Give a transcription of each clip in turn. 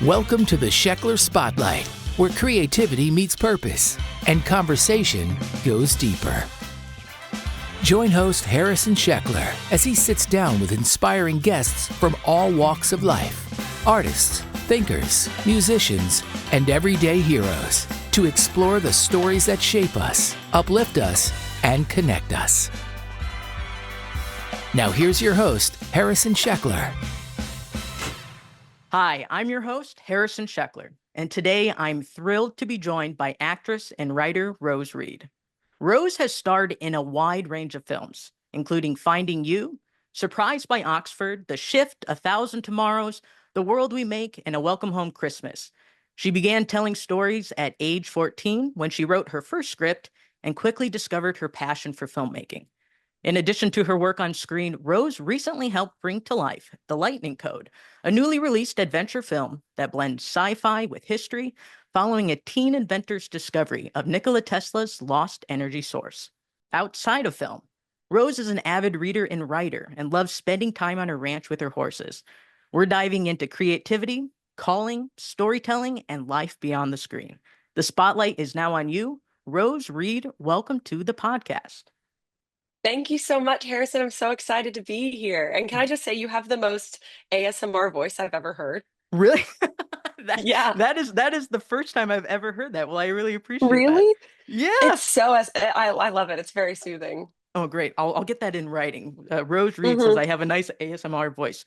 Welcome to the Sheckler Spotlight, where creativity meets purpose and conversation goes deeper. Join host Harrison Sheckler as he sits down with inspiring guests from all walks of life, artists, thinkers, musicians, and everyday heroes to explore the stories that shape us, uplift us, and connect us. Now here's your host, Harrison Sheckler. Hi, I'm your host, Harrison Sheckler, and today I'm thrilled to be joined by actress and writer Rose Reed. Rose has starred in a wide range of films, including Finding You, Surprised by Oxford, The Shift, A Thousand Tomorrows, The World We Make, and A Welcome Home Christmas. She began telling stories at age 14 when she wrote her first script and quickly discovered her passion for filmmaking. In addition to her work on screen, Rose recently helped bring to life The Lightning Code, a newly released adventure film that blends sci-fi with history following a teen inventor's discovery of Nikola Tesla's lost energy source. Outside of film, Rose is an avid reader and writer and loves spending time on her ranch with her horses. We're diving into creativity, calling, storytelling, and life beyond the screen. The spotlight is now on you. Rose Reed, welcome to the podcast. Thank you so much, Harrison. I'm so excited to be here. And can I just say, you have the most ASMR voice I've ever heard. Really? Yeah. That is the first time I've ever heard that. Well, I really appreciate that. Really? Yeah. It's so, I love it. It's very soothing. Oh, great. I'll get that in writing. Rose Reed says Mhm. I have a nice ASMR voice.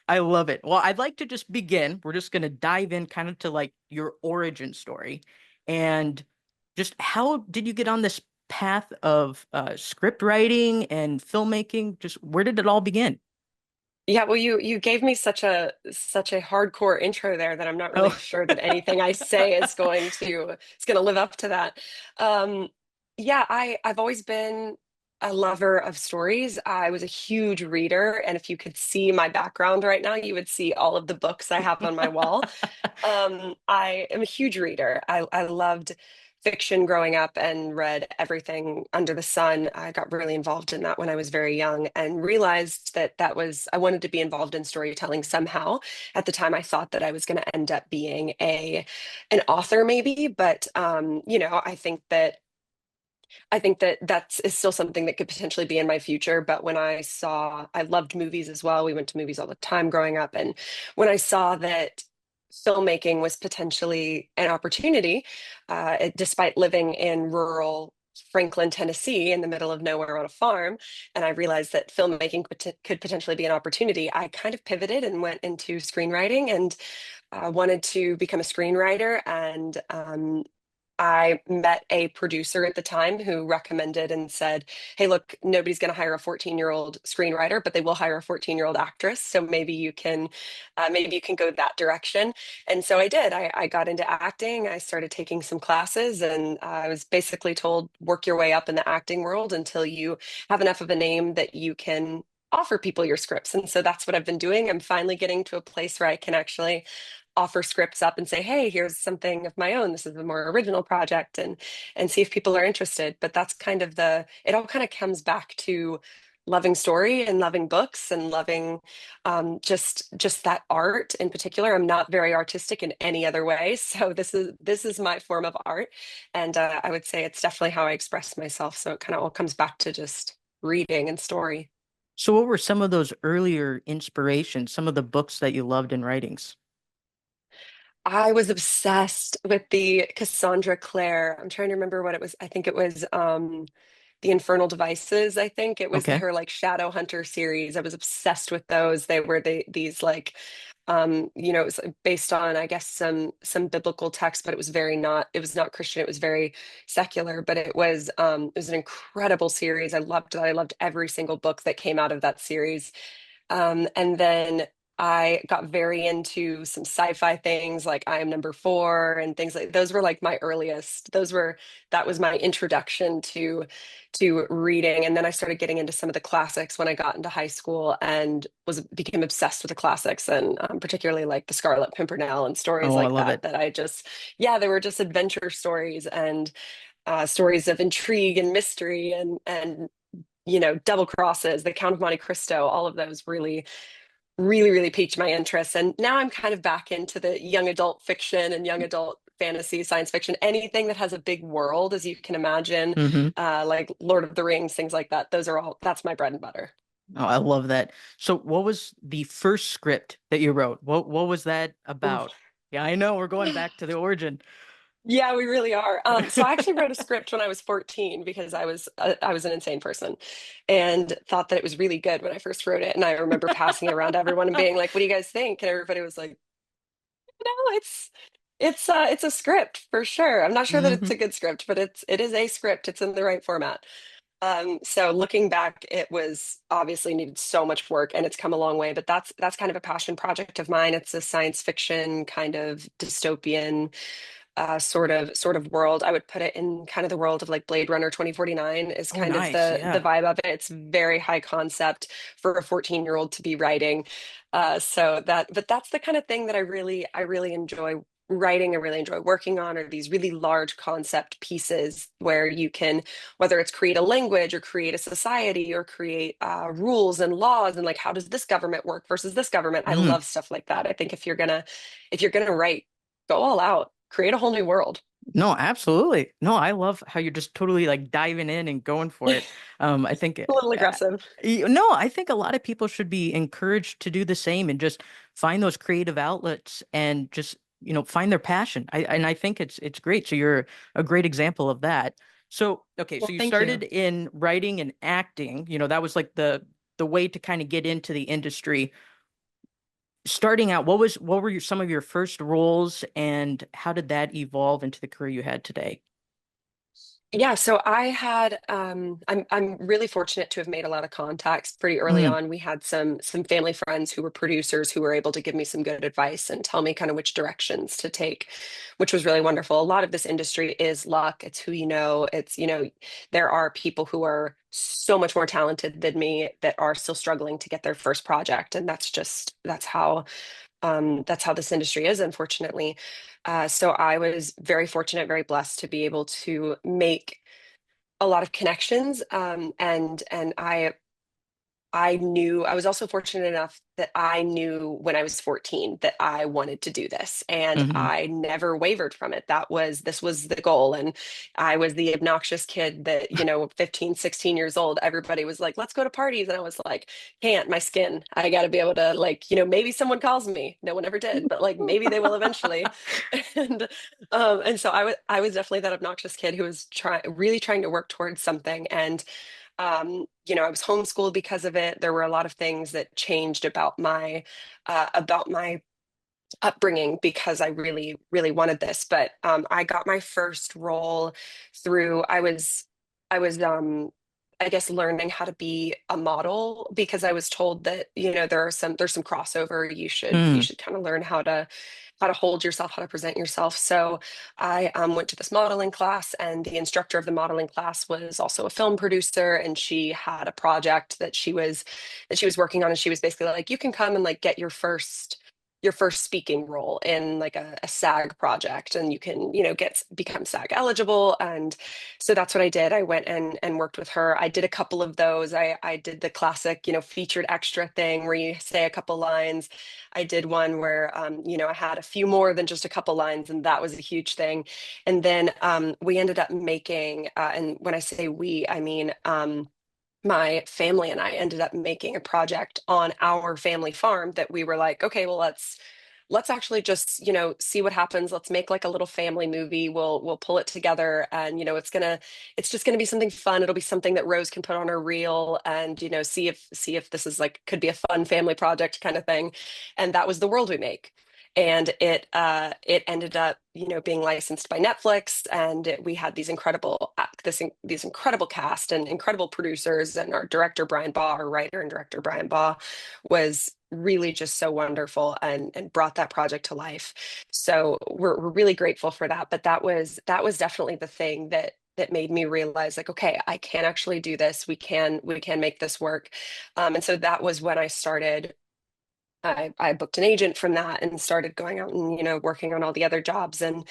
I love it. Well, I'd like to just begin. We're just going to dive in kind of to like your origin story and just how did you get on this path of script writing and filmmaking? Just where did it all begin? Yeah, well, you gave me such a hardcore intro there that I'm not really Oh. sure that anything I say is going to live up to that. Um, yeah, I've always been a lover of stories. I was a huge reader, and if you could see my background right now, you would see all of the books I have on my wall. I am a huge reader. I loved fiction growing up and read everything under the sun. I got really involved in that when I was very young and realized that I wanted to be involved in storytelling somehow. At the time, I thought that I was going to end up being an author maybe, but I think that that is still something that could potentially be in my future. But I loved movies as well. We went to movies all the time growing up. And when I saw that filmmaking was potentially an opportunity, despite living in rural Franklin, Tennessee, in the middle of nowhere on a farm, and I realized that filmmaking could potentially be an opportunity, I kind of pivoted and went into screenwriting and wanted to become a screenwriter. And I met a producer at the time who recommended and said, "Hey, look, nobody's going to hire a 14-year-old screenwriter, but they will hire a 14-year-old actress. So maybe you can go that direction." And so I did. I got into acting. I started taking some classes, and I was basically told, "Work your way up in the acting world until you have enough of a name that you can offer people your scripts." And so that's what I've been doing. I'm finally getting to a place where I can actually offer scripts up and say, "Hey, here's something of my own. This is a more original project," and see if people are interested. But that's kind of it all kind of comes back to loving story and loving books and loving just that art in particular. I'm not very artistic in any other way, so this is my form of art, and I would say it's definitely how I express myself. So it kind of all comes back to just reading and story. So what were some of those earlier inspirations, some of the books that you loved in writings? I was obsessed with the Cassandra Clare. I'm trying to remember what it was. I think it was The Infernal Devices. I think it was Okay. her like Shadow Hunter series. I was obsessed with those. They were these like it was based on, I guess, some biblical text, but it was not Christian. It was very secular, but it was an incredible series. I loved that. I loved every single book that came out of that series. And then I got very into some sci-fi things like I Am Number Four and things like those were like my earliest. That was my introduction to reading. And then I started getting into some of the classics when I got into high school and was became obsessed with the classics and particularly like the Scarlet Pimpernel and stories Oh, I like love that. it. That I just yeah, they were just adventure stories and stories of intrigue and mystery and double crosses, the Count of Monte Cristo, all of those really really, really piqued my interest. And now I'm kind of back into the young adult fiction and young adult fantasy, science fiction, anything that has a big world, as you can imagine, Hmm. like Lord of the Rings, things like that. Those are all, that's my bread and butter. Oh, I love that. So what was the first script that you wrote? What was that Ooh. about? Yeah, I know we're going back to the origin. Yeah, we really are. So I actually wrote a script when I was 14 because I was an insane person and thought that it was really good when I first wrote it. And I remember passing it around to everyone and being like, "What do you guys think?" And everybody was like, "No, it's a script for sure. I'm not sure that it's Hmm. a good script, but it is a script. It's in the right format." So looking back, it was obviously needed so much work and it's come a long way, but that's kind of a passion project of mine. It's a science fiction kind of dystopian sort of world. I would put it in kind of the world of like Blade Runner 2049 is Oh, kind of nice. the Yeah. vibe of it. It's very high concept for a 14-year-old to be writing. But that's the kind of thing that I really enjoy writing. I really enjoy working on are these really large concept pieces where you can, whether it's create a language or create a society or create rules and laws and like how does this government work versus this government. I Mm. love stuff like that. I think if you're gonna write, go all out, create a whole new world. No, absolutely. No, I love how you're just totally like diving in and going for it. I think, A little aggressive. no, I think a lot of people should be encouraged to do the same and just find those creative outlets and just, find their passion. And I think it's great. So you're a great example of that. So, okay, so Well, you thank you. started in writing and acting, that was like the way to kind of get into the industry. Starting out, what were some of your first roles and how did that evolve into the career you had today? Yeah, so I'm really fortunate to have made a lot of contacts pretty early Mm, on. We had some family friends who were producers who were able to give me some good advice and tell me kind of which directions to take, which was really wonderful. A lot of this industry is luck. It's who you know. There are people who are so much more talented than me that are still struggling to get their first project. And that's how this industry is, unfortunately. So I was very fortunate, very blessed to be able to make a lot of connections. And I knew I was also fortunate enough that I knew when I was 14 that I wanted to do this and hmm. I never wavered from it. This was the goal. And I was the obnoxious kid that, 15, 16 years old, everybody was like, let's go to parties. And I was like, can't, my skin. I got to be able to like, maybe someone calls me. No one ever did, but like maybe they will eventually. And so I was definitely that obnoxious kid who was really trying to work towards something. And I was homeschooled because of it. There were a lot of things that changed about my upbringing because I really, really wanted this. But I got my first role through I was I guess learning how to be a model because I was told that, there's some crossover. You should kind of learn how to hold yourself, how to present yourself. So I went to this modeling class, and the instructor of the modeling class was also a film producer, and she had a project that she was working on, and she was basically like, "You can come and like get your first speaking role in like a SAG project, and you can become SAG eligible." And so that's what I did. I went and worked with her. I did a couple of those. I did the classic featured extra thing where you say a couple lines. I did one where I had a few more than just a couple lines, and that was a huge thing. And then we ended up making and when I say we, I mean my family and I ended up making a project on our family farm that we were like, okay, well, let's actually just see what happens. Let's make like a little family movie. We'll pull it together, and it's just gonna be something fun. It'll be something that Rose can put on her reel, and see if this is like could be a fun family project kind of thing. And that was The World We Make. And it ended up being licensed by Netflix, and we had these incredible cast and incredible producers, and our director Brian Baugh, our writer and director Brian Baugh, was really just so wonderful and brought that project to life. So we're really grateful for that. But that was definitely the thing that made me realize like, okay, I can actually do this. We can make this work. And so that was when I booked an agent from that and started going out and working on all the other jobs and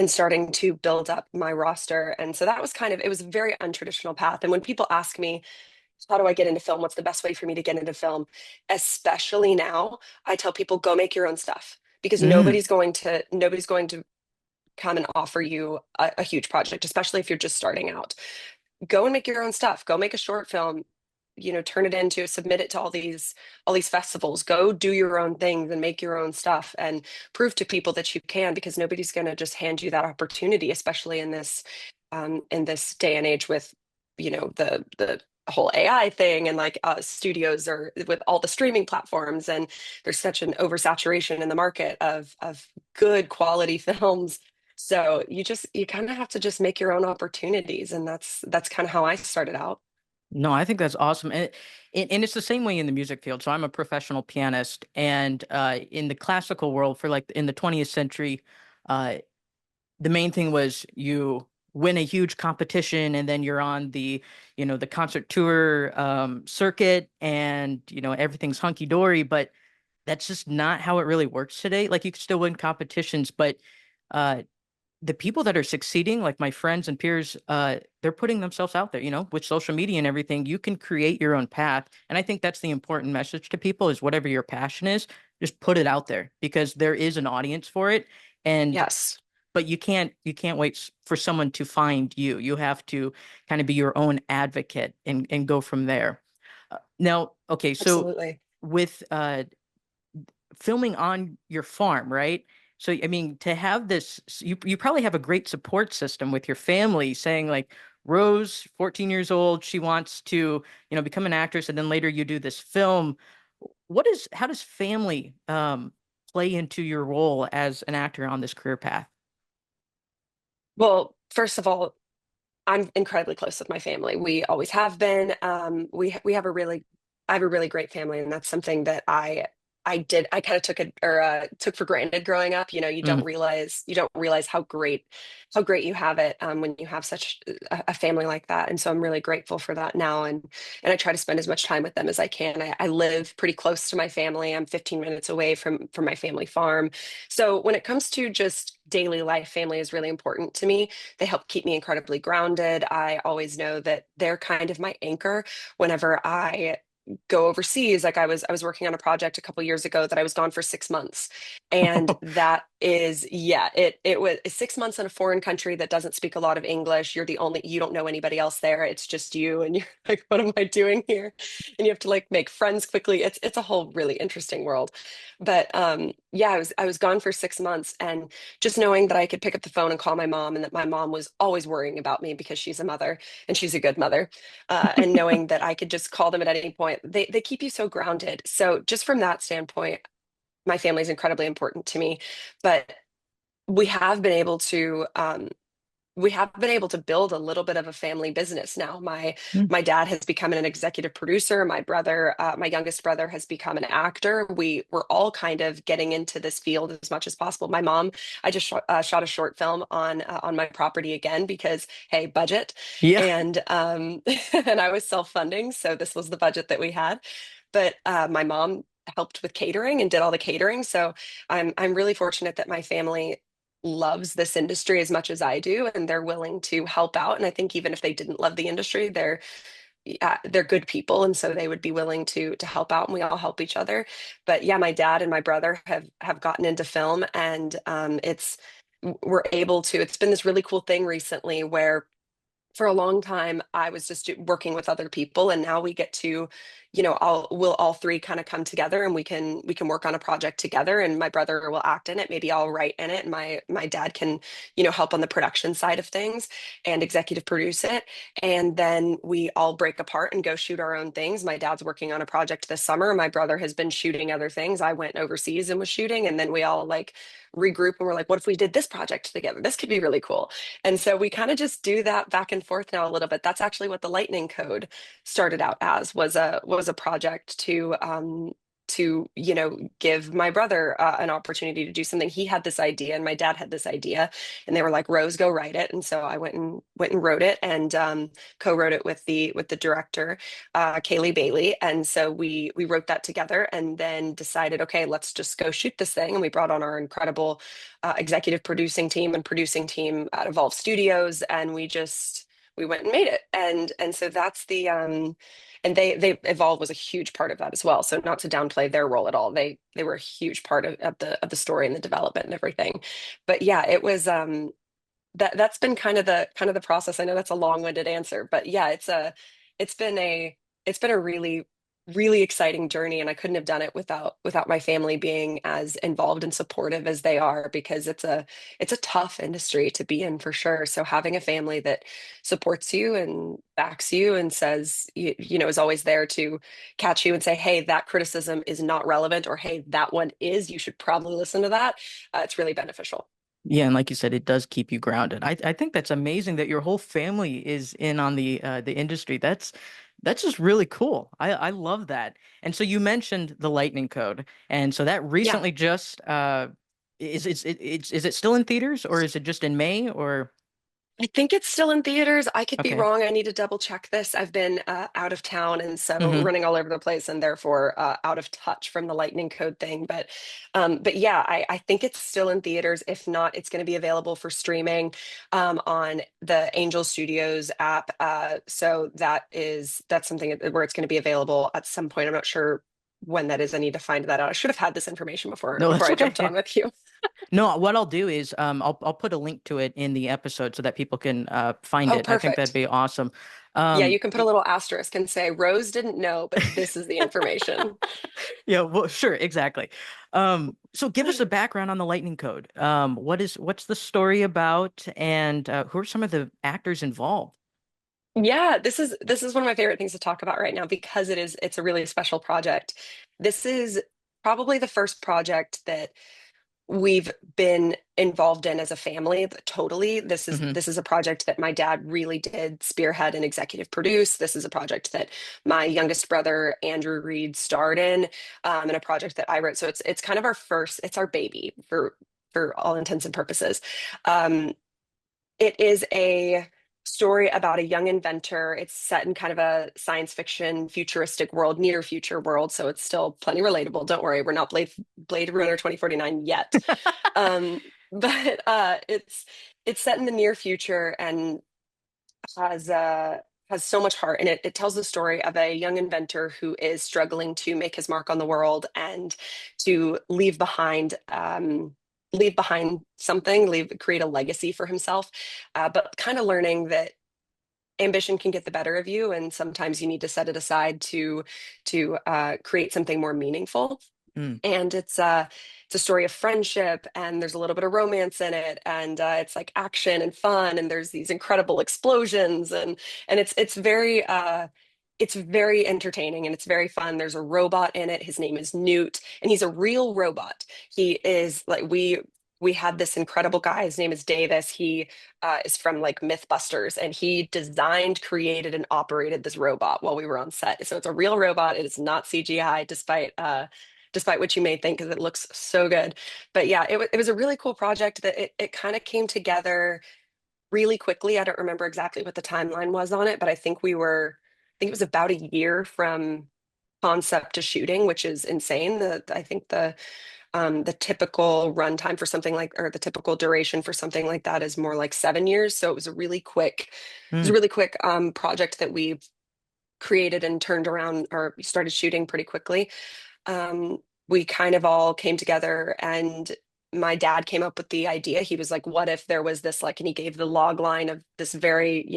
starting to build up my roster. And so that was it was a very untraditional path. And when people ask me, how do I get into film? What's the best way for me to get into film? Especially now, I tell people go make your own stuff because Mm. nobody's going to come and offer you a huge project, especially if you're just starting out. Go and make your own stuff. Go make a short film, turn it into, submit it to all these festivals. Go do your own things and make your own stuff and prove to people that you can, because nobody's going to just hand you that opportunity, especially in this day and age with, the whole AI thing, and like studios are with all the streaming platforms, and there's such an oversaturation in the market of good quality films. So you kind of have to just make your own opportunities, and that's kind of how I started out. No, I think that's awesome. And it's the same way in the music field. So I'm a professional pianist, and in the classical world for like in the 20th century, uh the main thing was you win a huge competition and then you're on the concert tour circuit, and everything's hunky dory, but that's just not how it really works today. Like you can still win competitions, but uh the people that are succeeding, like my friends and peers, they're putting themselves out there, with social media and everything. You can create your own path. And I think that's the important message to people is whatever your passion is, just put it out there because there is an audience for it. And Yes, but you can't wait for someone to find you. You have to kind of be your own advocate and go from there. Now, okay, so absolutely. with filming on your farm, right? So, I mean, to have this, you probably have a great support system with your family saying like, Rose, 14 years old, she wants to, become an actress, and then later you do this film. How does family play into your role as an actor on this career path? Well, first of all, I'm incredibly close with my family. We always have been. We have a really I have a really great family, and that's something that I kind of took for granted growing up. You Mm. don't realize how great you have it when you have such a family like that. And so I'm really grateful for that now, and I try to spend as much time with them as I can. I live pretty close to my family. I'm 15 minutes away from my family farm. So when it comes to just daily life, family is really important to me. They help keep me incredibly grounded. I always know that they're kind of my anchor whenever I go overseas. Like I was working on a project a couple years ago that I was gone for 6 months. And that is, yeah, it was 6 months in a foreign country that doesn't speak a lot of English. You don't know anybody else there. It's just you. And you're like, what am I doing here? And you have to like make friends quickly. It's a whole really interesting world. But yeah, I was gone for 6 months, and just knowing that I could pick up the phone and call my mom, and that my mom was always worrying about me because she's a mother and she's a good mother, and knowing that I could just call them at any point, they keep you so grounded. So just from that standpoint, my family is incredibly important to me. But we have been able to we have been able to build a little bit of a family business now. My dad has become an executive producer. My brother, my youngest brother, has become an actor. We're all kind of getting into this field as much as possible. My mom, I just shot a short film on my property again because, hey, budget, Yeah. and and I was self-funding, so this was the budget that we had. But my mom helped with catering and did all the catering, so I'm really fortunate that my family loves this industry as much as I do, and they're willing to help out. And I think even if they didn't love the industry, they're good people, and so they would be willing to help out, and we all help each other. But yeah, my dad and my brother have gotten into film, and we're able to. It's been this really cool thing recently where for a long time I was just working with other people, and now we get to, we'll all three kind of come together, and we can work on a project together, and my brother will act in it, maybe I'll write in it, and my dad can, help on the production side of things and executive produce it. And then we all break apart and go shoot our own things. My dad's working on a project this summer, my brother has been shooting other things, I went overseas and was shooting, and then we all like regroup and we're like, what if we did this project together? This could be really cool. And so we kind of just do that back and forth now a little bit. That's actually what the Lightning Code started out as, was a project to give my brother an opportunity to do something. He had this idea and my dad had this idea, and they were like, Rose, go write it. And so I went and wrote it, and co-wrote it with the director, Kaylee Bailey. And so we wrote that together, and then decided, okay, let's just go shoot this thing. And we brought on our incredible executive producing team at Evolve Studios, and we went and made it. And so that's the and they Evolve was a huge part of that as well. So not to downplay their role at all. They were a huge part of the story and the development and everything. But yeah, it was that's been kind of the process. I know that's a long-winded answer, but yeah, it's been a it's been a really exciting journey, and I couldn't have done it without my family being as involved and supportive as they are, because it's a tough industry to be in for sure. So having a family that supports you and backs you and says, is always there to catch you and say, hey, that criticism is not relevant, or hey, that one is, you should probably listen to that. It's really beneficial. Yeah, and like you said, it does keep you grounded. I think that's amazing that your whole family is in on the industry. That's just really cool. I love that. And so you mentioned the Lightning Code, and so that Yeah. recently just is it still in theaters, or is it just in May, or I think it's still in theaters. I could be okay. wrong. I need to double check this. I've been out of town, and so Hmm. running all over the place, and therefore out of touch from the Lightning Code thing. But yeah, I think it's still in theaters. If not, it's going to be available for streaming on the Angel Studios app. So that's something where it's going to be available at some point. I'm not sure when that is. I need to find that out. I should have had this information before No, that's before I jumped okay. on with you. No, what I'll do is I'll put a link to it in the episode so that people can find Oh, it. I think that'd perfect. be awesome. Yeah, Um, you can put a little asterisk and say Rose didn't know, but this is the information. Yeah, well, sure, exactly. So give us a background on the Lightning Code. What's the story about, and who are some of the actors involved? Yeah, this is one of my favorite things to talk about right now, because it's a really special project. This is probably the first project that we've been involved in as a family. Totally. This is Hmm. this is a project that my dad really did spearhead and executive produce. This is a project that my youngest brother Andrew Reed starred in, and a project that I wrote. So it's kind of it's our baby for all intents and purposes. Um, it is a story about a young inventor. It's set in kind of a science fiction, futuristic world, near future world. So it's still plenty relatable. Don't worry, we're not Blade Runner 2049 yet. But it's set in the near future, and has has so much heart. And it tells the story of a young inventor who is struggling to make his mark on the world, and to leave behind something, create a legacy for himself, but kind of learning that ambition can get the better of you, and sometimes you need to set it aside to create something more meaningful. Mm. And it's a story of friendship, and there's a little bit of romance in it, and it's like action and fun, and there's these incredible explosions, and it's very entertaining, and it's very fun. There's a robot in it. His name is Newt, and he's a real robot. He is like we had this incredible guy. His name is Davis. He is from like Mythbusters, and he designed, created, and operated this robot while we were on set. So it's a real robot. It is not CGI, despite what you may think, because it looks so good. But yeah, it was a really cool project that it kind of came together really quickly. I don't remember exactly what the timeline was on it, but I think it was about a year from concept to shooting, which is insane. I think the typical runtime for something like, or the typical duration for something like that is more like 7 years. So it was a Mm. really quick project that we created and turned around, or started shooting pretty quickly. We kind of all came together, and my dad came up with the idea. He was like, what if there was this, like, and he gave the log line of this very,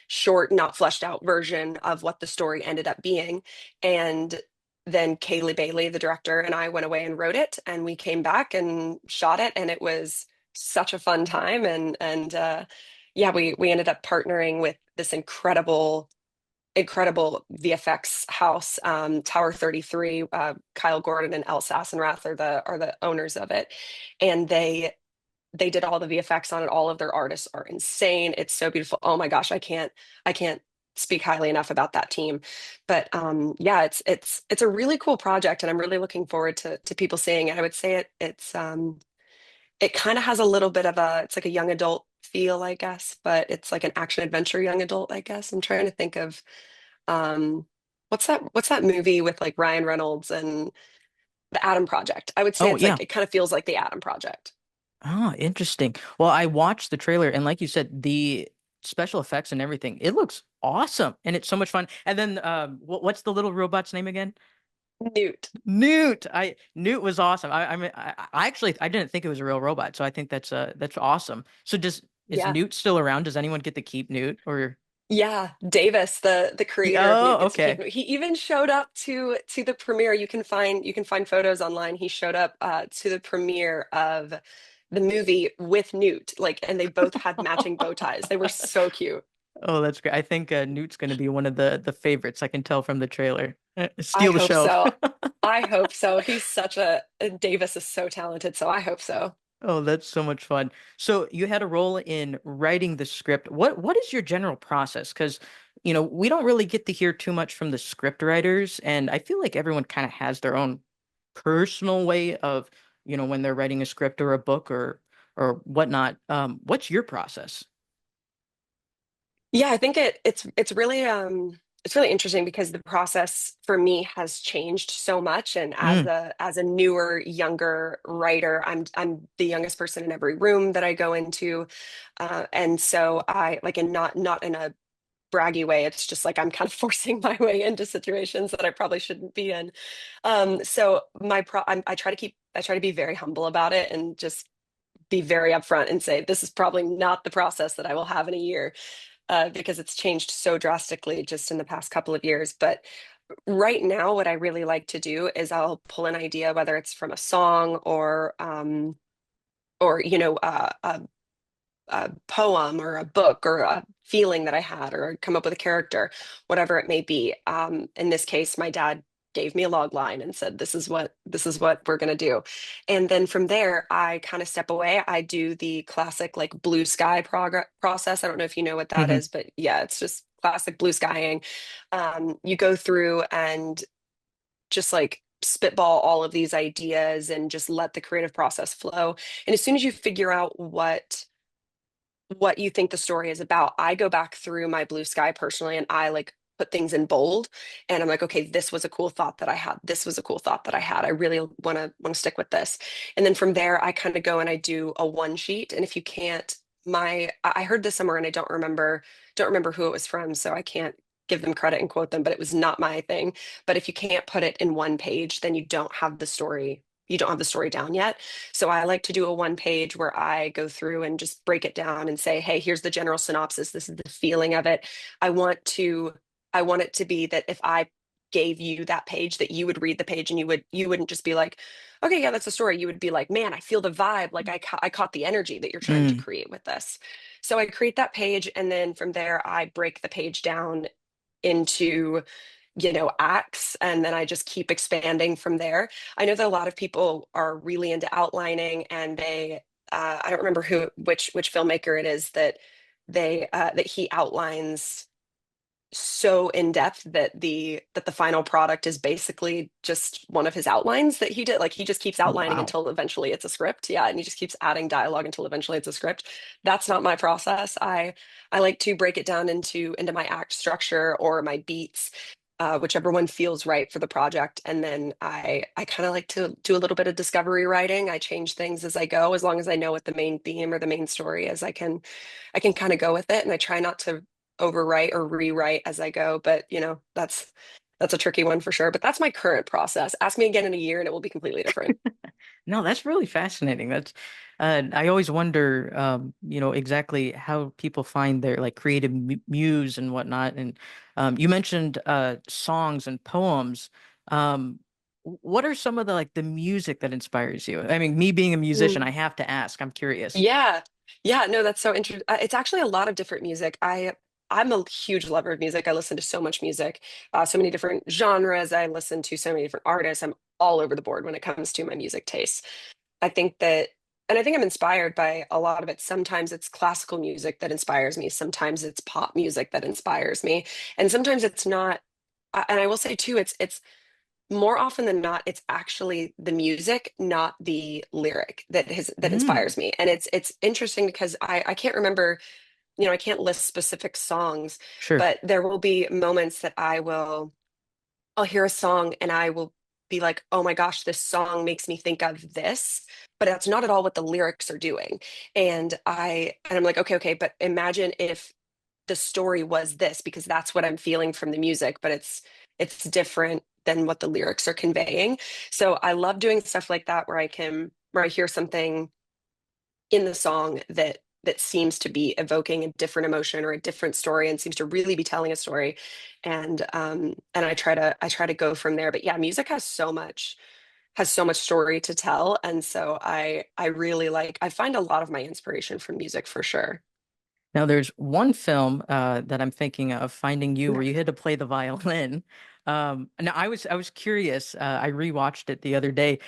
short, not fleshed out version of what the story ended up being. And then Kaylee Bailey, the director, and I went away and wrote it, and we came back and shot it, and it was such a fun time. And yeah, we ended up partnering with this incredible VFX house, Tower 33. Kyle Gordon and Elle Sassenrath are the owners of it, and they did all the VFX on it. All of their artists are insane. It's so beautiful. Oh my gosh, I can't speak highly enough about that team. But yeah, it's a really cool project, and I'm really looking forward to people seeing it. I would say it kind of has a little bit of it's like a young adult feel, I guess, but it's like an action adventure young adult, I guess. I'm trying to think of um, what's that movie with like Ryan Reynolds and the Atom Project? I would say Oh it's like yeah. it kind of feels like the Atom Project. Oh, interesting. Well, I watched the trailer, and like you said, the special effects and everything, it looks awesome, and it's so much fun. And then what's the little robot's name again? Newt. Newt. Newt was awesome. I mean, I actually I didn't think it was a real robot, so I think that's awesome. So does is Yeah. Newt still around? Does anyone get to keep Newt or? Yeah, Davis, the creator of Newt Oh, gets to keep okay. it. He even showed up to the premiere. You can find photos online. He showed up to the premiere of the movie with Newt, like, and they both had matching bow ties. They were so cute. Oh, that's great. I think Newt's going to be one of the favorites. I can tell from the trailer. I Steal the hope show. so. I hope so. He's such a Davis is so talented, so I hope so. Oh, that's so much fun. So you had a role in writing the script. What is your general process? Because, we don't really get to hear too much from the script writers, and I feel like everyone kind of has their own personal way of, when they're writing a script or a book or whatnot. What's your process? Yeah, I think it's really interesting because the process for me has changed so much. And as Mm, a newer, younger writer, I'm the youngest person in every room that I go into. And so I like, and not in a braggy way. It's just like I'm kind of forcing my way into situations that I probably shouldn't be in. So I try to be very humble about it and just be very upfront and say this is probably not the process that I will have in a year, because it's changed so drastically just in the past couple of years. But right now, what I really like to do is I'll pull an idea, whether it's from a song or a poem or a book or a feeling that I had, or come up with a character, whatever it may be. In this case, my dad gave me a log line and said, "This is what we're gonna do," and then from there, I kind of step away. I do the classic like blue sky process. I don't know if you know what that hmm is, but yeah, it's just classic blue skying. You go through and just like spitball all of these ideas and just let the creative process flow. And as soon as you figure out what you think the story is about, I go back through my blue sky personally and I like put things in bold, and I'm like, okay, this was a cool thought that I had. This was a cool thought that I had. I really want to stick with this. And then from there, I kind of go and I do a one sheet. And if you can't, I heard this somewhere and I don't remember who it was from, so I can't give them credit and quote them, but it was not my thing. But if you can't put it in one page, then you don't have the story down yet. So I like to do a one page where I go through and just break it down and say, hey, here's the general synopsis. This is the feeling of it. I want to, I want it to be that if I gave you that page, that you would read the page and you wouldn't just be like, okay, yeah, that's the story. You would be like, man, I feel the vibe. Like I caught the energy that you're trying to Mm. create with this. So I create that page. And then from there, I break the page down into acts, and then I just keep expanding from there. I know that a lot of people are really into outlining, and I don't remember which filmmaker it is that he outlines so in depth that the final product is basically just one of his outlines that he did. Like he just keeps Oh, outlining wow. until eventually it's a script. Yeah, and he just keeps adding dialogue until eventually it's a script. That's not my process. I like to break it down into my act structure or my beats, whichever one feels right for the project. And then I kind of like to do a little bit of discovery writing. I change things as I go, as long as I know what the main theme or the main story is. I can kind of go with it, and I try not to overwrite or rewrite as I go. But that's a tricky one for sure. But that's my current process. Ask me again in a year, and it will be completely different. No, that's really fascinating. That's I always wonder, exactly how people find their like creative muse and whatnot. And you mentioned songs and poems. What are some of the like the music that inspires you? I mean, me being a musician, I have to ask. I'm curious. Yeah. Yeah, no, that's so interesting. It's actually a lot of different music. I'm a huge lover of music. I listen to so much music, so many different genres. I listen to so many different artists. I'm all over the board when it comes to my music tastes. I think that, and I think I'm inspired by a lot of it. Sometimes it's classical music that inspires me. Sometimes it's pop music that inspires me, and sometimes it's not. And I will say too, it's more often than not, it's actually the music, not the lyric that Mm, inspires me. And it's interesting because I can't remember, I can't list specific songs, sure. but there will be moments that I'll hear a song and I will be like, oh my gosh, this song makes me think of this, but that's not at all what the lyrics are doing. And I'm like, okay, but imagine if the story was this because that's what I'm feeling from the music, but it's different than what the lyrics are conveying. So I love doing stuff like that where I hear something in the song that seems to be evoking a different emotion or a different story and seems to really be telling a story. And I try to go from there. But yeah, music has so much story to tell. And so I really I find a lot of my inspiration from music for sure. Now, there's one film that I'm thinking of, Finding You, where you had to play the violin. Now, I was curious. I rewatched it the other day.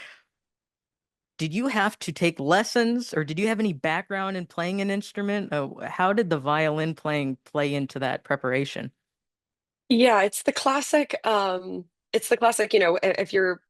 Did you have to take lessons, or did you have any background in playing an instrument? How did the violin playing play into that preparation? Yeah, it's the classic, if you're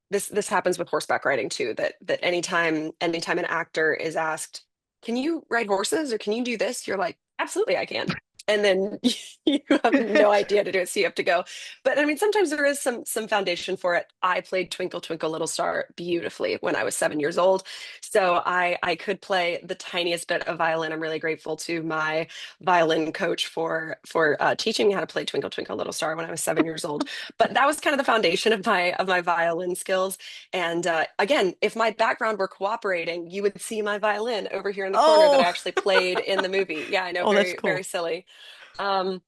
this happens with horseback riding too, that anytime an actor is asked, "Can you ride horses or can you do this?" You're like, "Absolutely, I can." And then you have no idea to do it, so you have to go. But I mean, sometimes there is some foundation for it. I played Twinkle Twinkle Little Star beautifully when I was 7 years old, so I could play the tiniest bit of violin. I'm really grateful to my violin coach for teaching me how to play Twinkle Twinkle Little Star when I was 7 years old. But that was kind of the foundation of my violin skills. And again, if my background were cooperating, you would see my violin over here in the corner that I Oh, actually played in the movie. Yeah, I know, oh, that's very, very cool. silly. Um,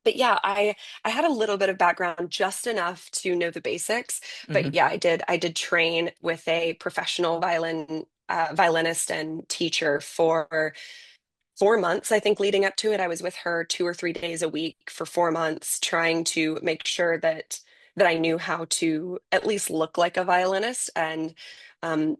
but yeah, I had a little bit of background, just enough to know the basics. But Hmm. yeah, I did train with a professional violinist and teacher for 4 months, I think, leading up to it. I was with her 2 or 3 days a week for 4 months, trying to make sure that I knew how to at least look like a violinist. And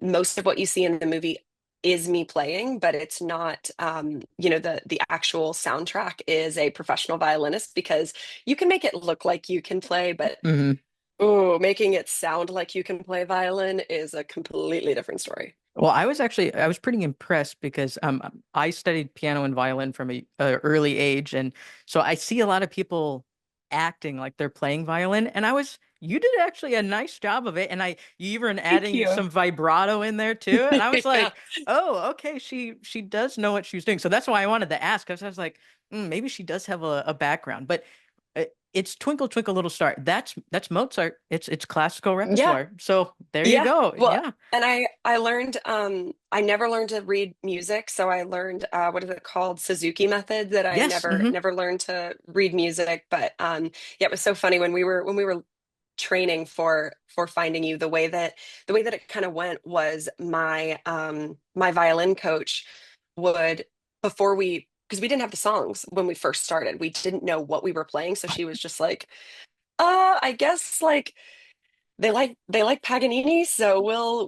most of what you see in the movie is me playing, but it's not. The actual soundtrack is a professional violinist because you can make it look like you can play, but Hmm. oh, making it sound like you can play violin is a completely different story. Well, I was pretty impressed because I studied piano and violin from a early age, and so I see a lot of people acting like they're playing violin, and you did actually a nice job of it, and you even Thank adding you. some vibrato in there too, and I was Yeah. like, oh, okay, she does know what she's doing, so that's why I wanted to ask, because I was like, maybe she does have a background, but it's Twinkle Twinkle Little Star. That's Mozart. It's classical Yeah. repertoire. So there you Yeah. go. Well, Yeah. and I learned I never learned to read music, so I learned what is it called? Suzuki method, that I Yes. never learned to read music. But yeah, it was so funny when we were training for Finding You, the way that it kind of went was my violin coach would, before we, because we didn't have the songs when we first started. We didn't know what we were playing, so she was just like, I guess like they like Paganini, so we'll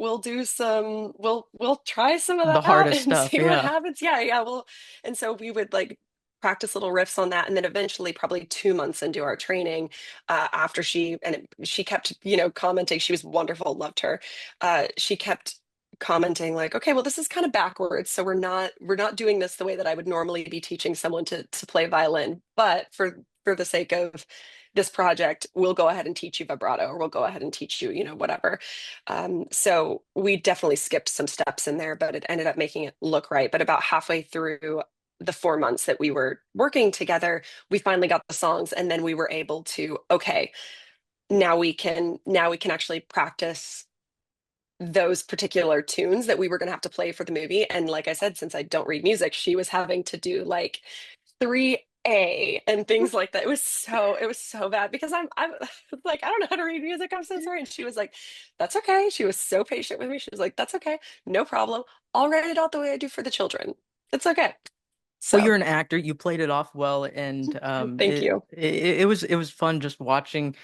try some of The that hardest and stuff. see what Yeah. happens. Yeah, yeah. Well, and so we would like practice little riffs on that, and then eventually, probably 2 months into our training, after she kept commenting. She was wonderful, loved her. She kept commenting like, okay, well, this is kind of backwards, so we're not doing this the way that I would normally be teaching someone to play violin, but for the sake of this project, we'll go ahead and teach you vibrato, or we'll go ahead and teach you, whatever. So we definitely skipped some steps in there, but it ended up making it look right. But about halfway through the 4 months that we were working together, we finally got the songs, and then we were able to, okay, now we can actually practice those particular tunes that we were going to have to play for the movie. And like I said, since I don't read music, she was having to do like 3A and things like that. It was so bad because I'm like, I don't know how to read music. I'm so sorry. And she was like, that's okay. She was so patient with me. She was like, that's okay. No problem. I'll write it out the way I do for the children. It's okay. Well, So you're an actor. You played it off well, and thank you. it was fun just watching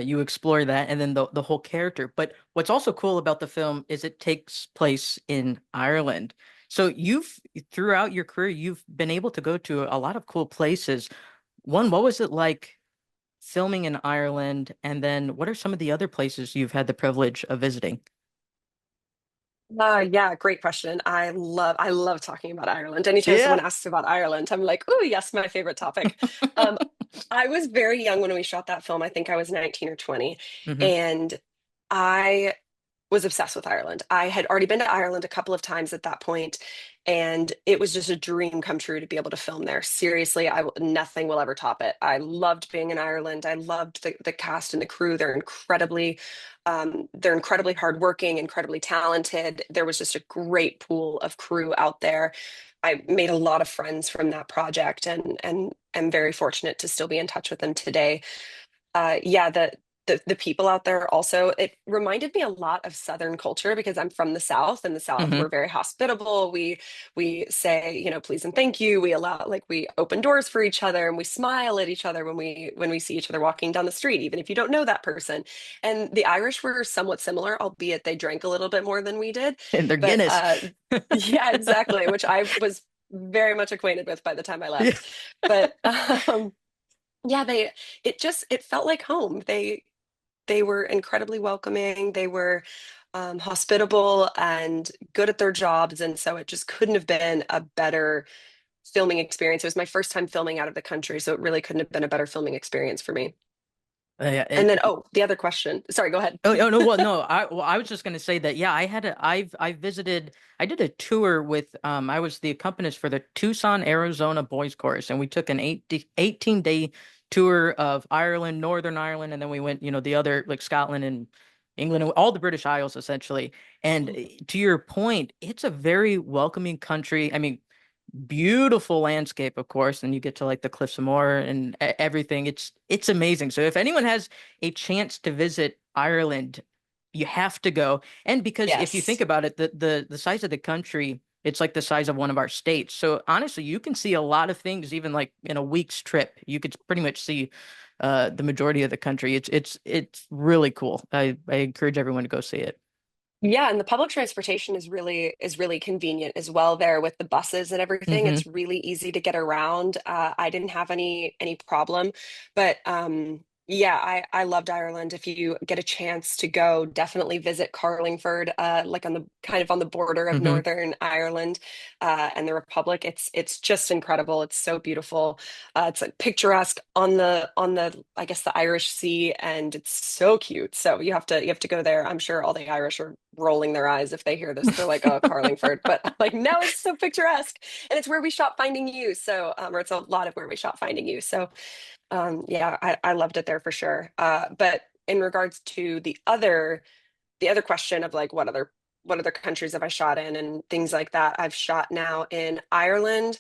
you explore that, and then the whole character. But what's also cool about the film is it takes place in Ireland. So throughout your career, you've been able to go to a lot of cool places. One, what was it like filming in Ireland? And then what are some of the other places you've had the privilege of visiting? Yeah, great question. I love talking about Ireland. Anytime someone Yeah. asks about Ireland, I'm like, oh yes, my favorite topic. Um, I was very young when we shot that film. I think I was 19 or 20. Hmm. And I was obsessed with Ireland. I had already been to Ireland a couple of times at that point, and it was just a dream come true to be able to film there. Seriously, nothing will ever top it. I loved being in Ireland. I loved the cast and the crew. They're incredibly hardworking, incredibly talented. There was just a great pool of crew out there. I made a lot of friends from that project, and am very fortunate to still be in touch with them today. Yeah, the people out there also, it reminded me a lot of Southern culture because I'm from the South, and the South, Hmm. we're very hospitable. We say, please and thank you. We open doors for each other, and we smile at each other when we see each other walking down the street, even if you don't know that person. And the Irish were somewhat similar, albeit they drank a little bit more than we did. And their But Guinness. yeah, exactly, which I was very much acquainted with by the time I Yeah. left. But yeah, it felt like home. They were incredibly welcoming. They were hospitable and good at their jobs, and so it just couldn't have been a better filming experience. It was my first time filming out of the country, so it really couldn't have been a better filming experience for me. Yeah, And then, oh, the other question. Sorry, go ahead. oh no, well no, I was just gonna say that yeah, I visited, I did a tour with I was the accompanist for the Tucson, Arizona Boys Chorus, and we took an 18-day tour of Ireland, Northern Ireland, and then we went, the other like Scotland and England, and all the British Isles essentially. And to your point, it's a very welcoming country. I mean, beautiful landscape, of course, and you get to like the Cliffs of Moher and everything. It's amazing. So if anyone has a chance to visit Ireland, you have to go. And because if you think Yes. about it, the size of the country, it's like the size of one of our states. So honestly, you can see a lot of things even like in a week's trip. You could pretty much see the majority of the country. It's really cool. I encourage everyone to go see it. Yeah, and the public transportation is really convenient as well there with the buses and everything. Hmm. It's really easy to get around. I didn't have any problem, but yeah, I loved Ireland. If you get a chance to go, definitely visit Carlingford, like on the kind of on the border of Hmm. Northern Ireland, and the Republic. It's just incredible. It's so beautiful. It's like picturesque on the I guess the Irish Sea, and it's so cute. So you have to go there. I'm sure all the Irish are rolling their eyes if they hear this. They're like, "Oh, Carlingford," but like, no, it's so picturesque, and it's where we shot Finding You. So, or it's a lot of where we shot Finding You. So, yeah, I loved it there for sure. But in regards to the other question of like what other countries have I shot in and things like that, I've shot now in Ireland.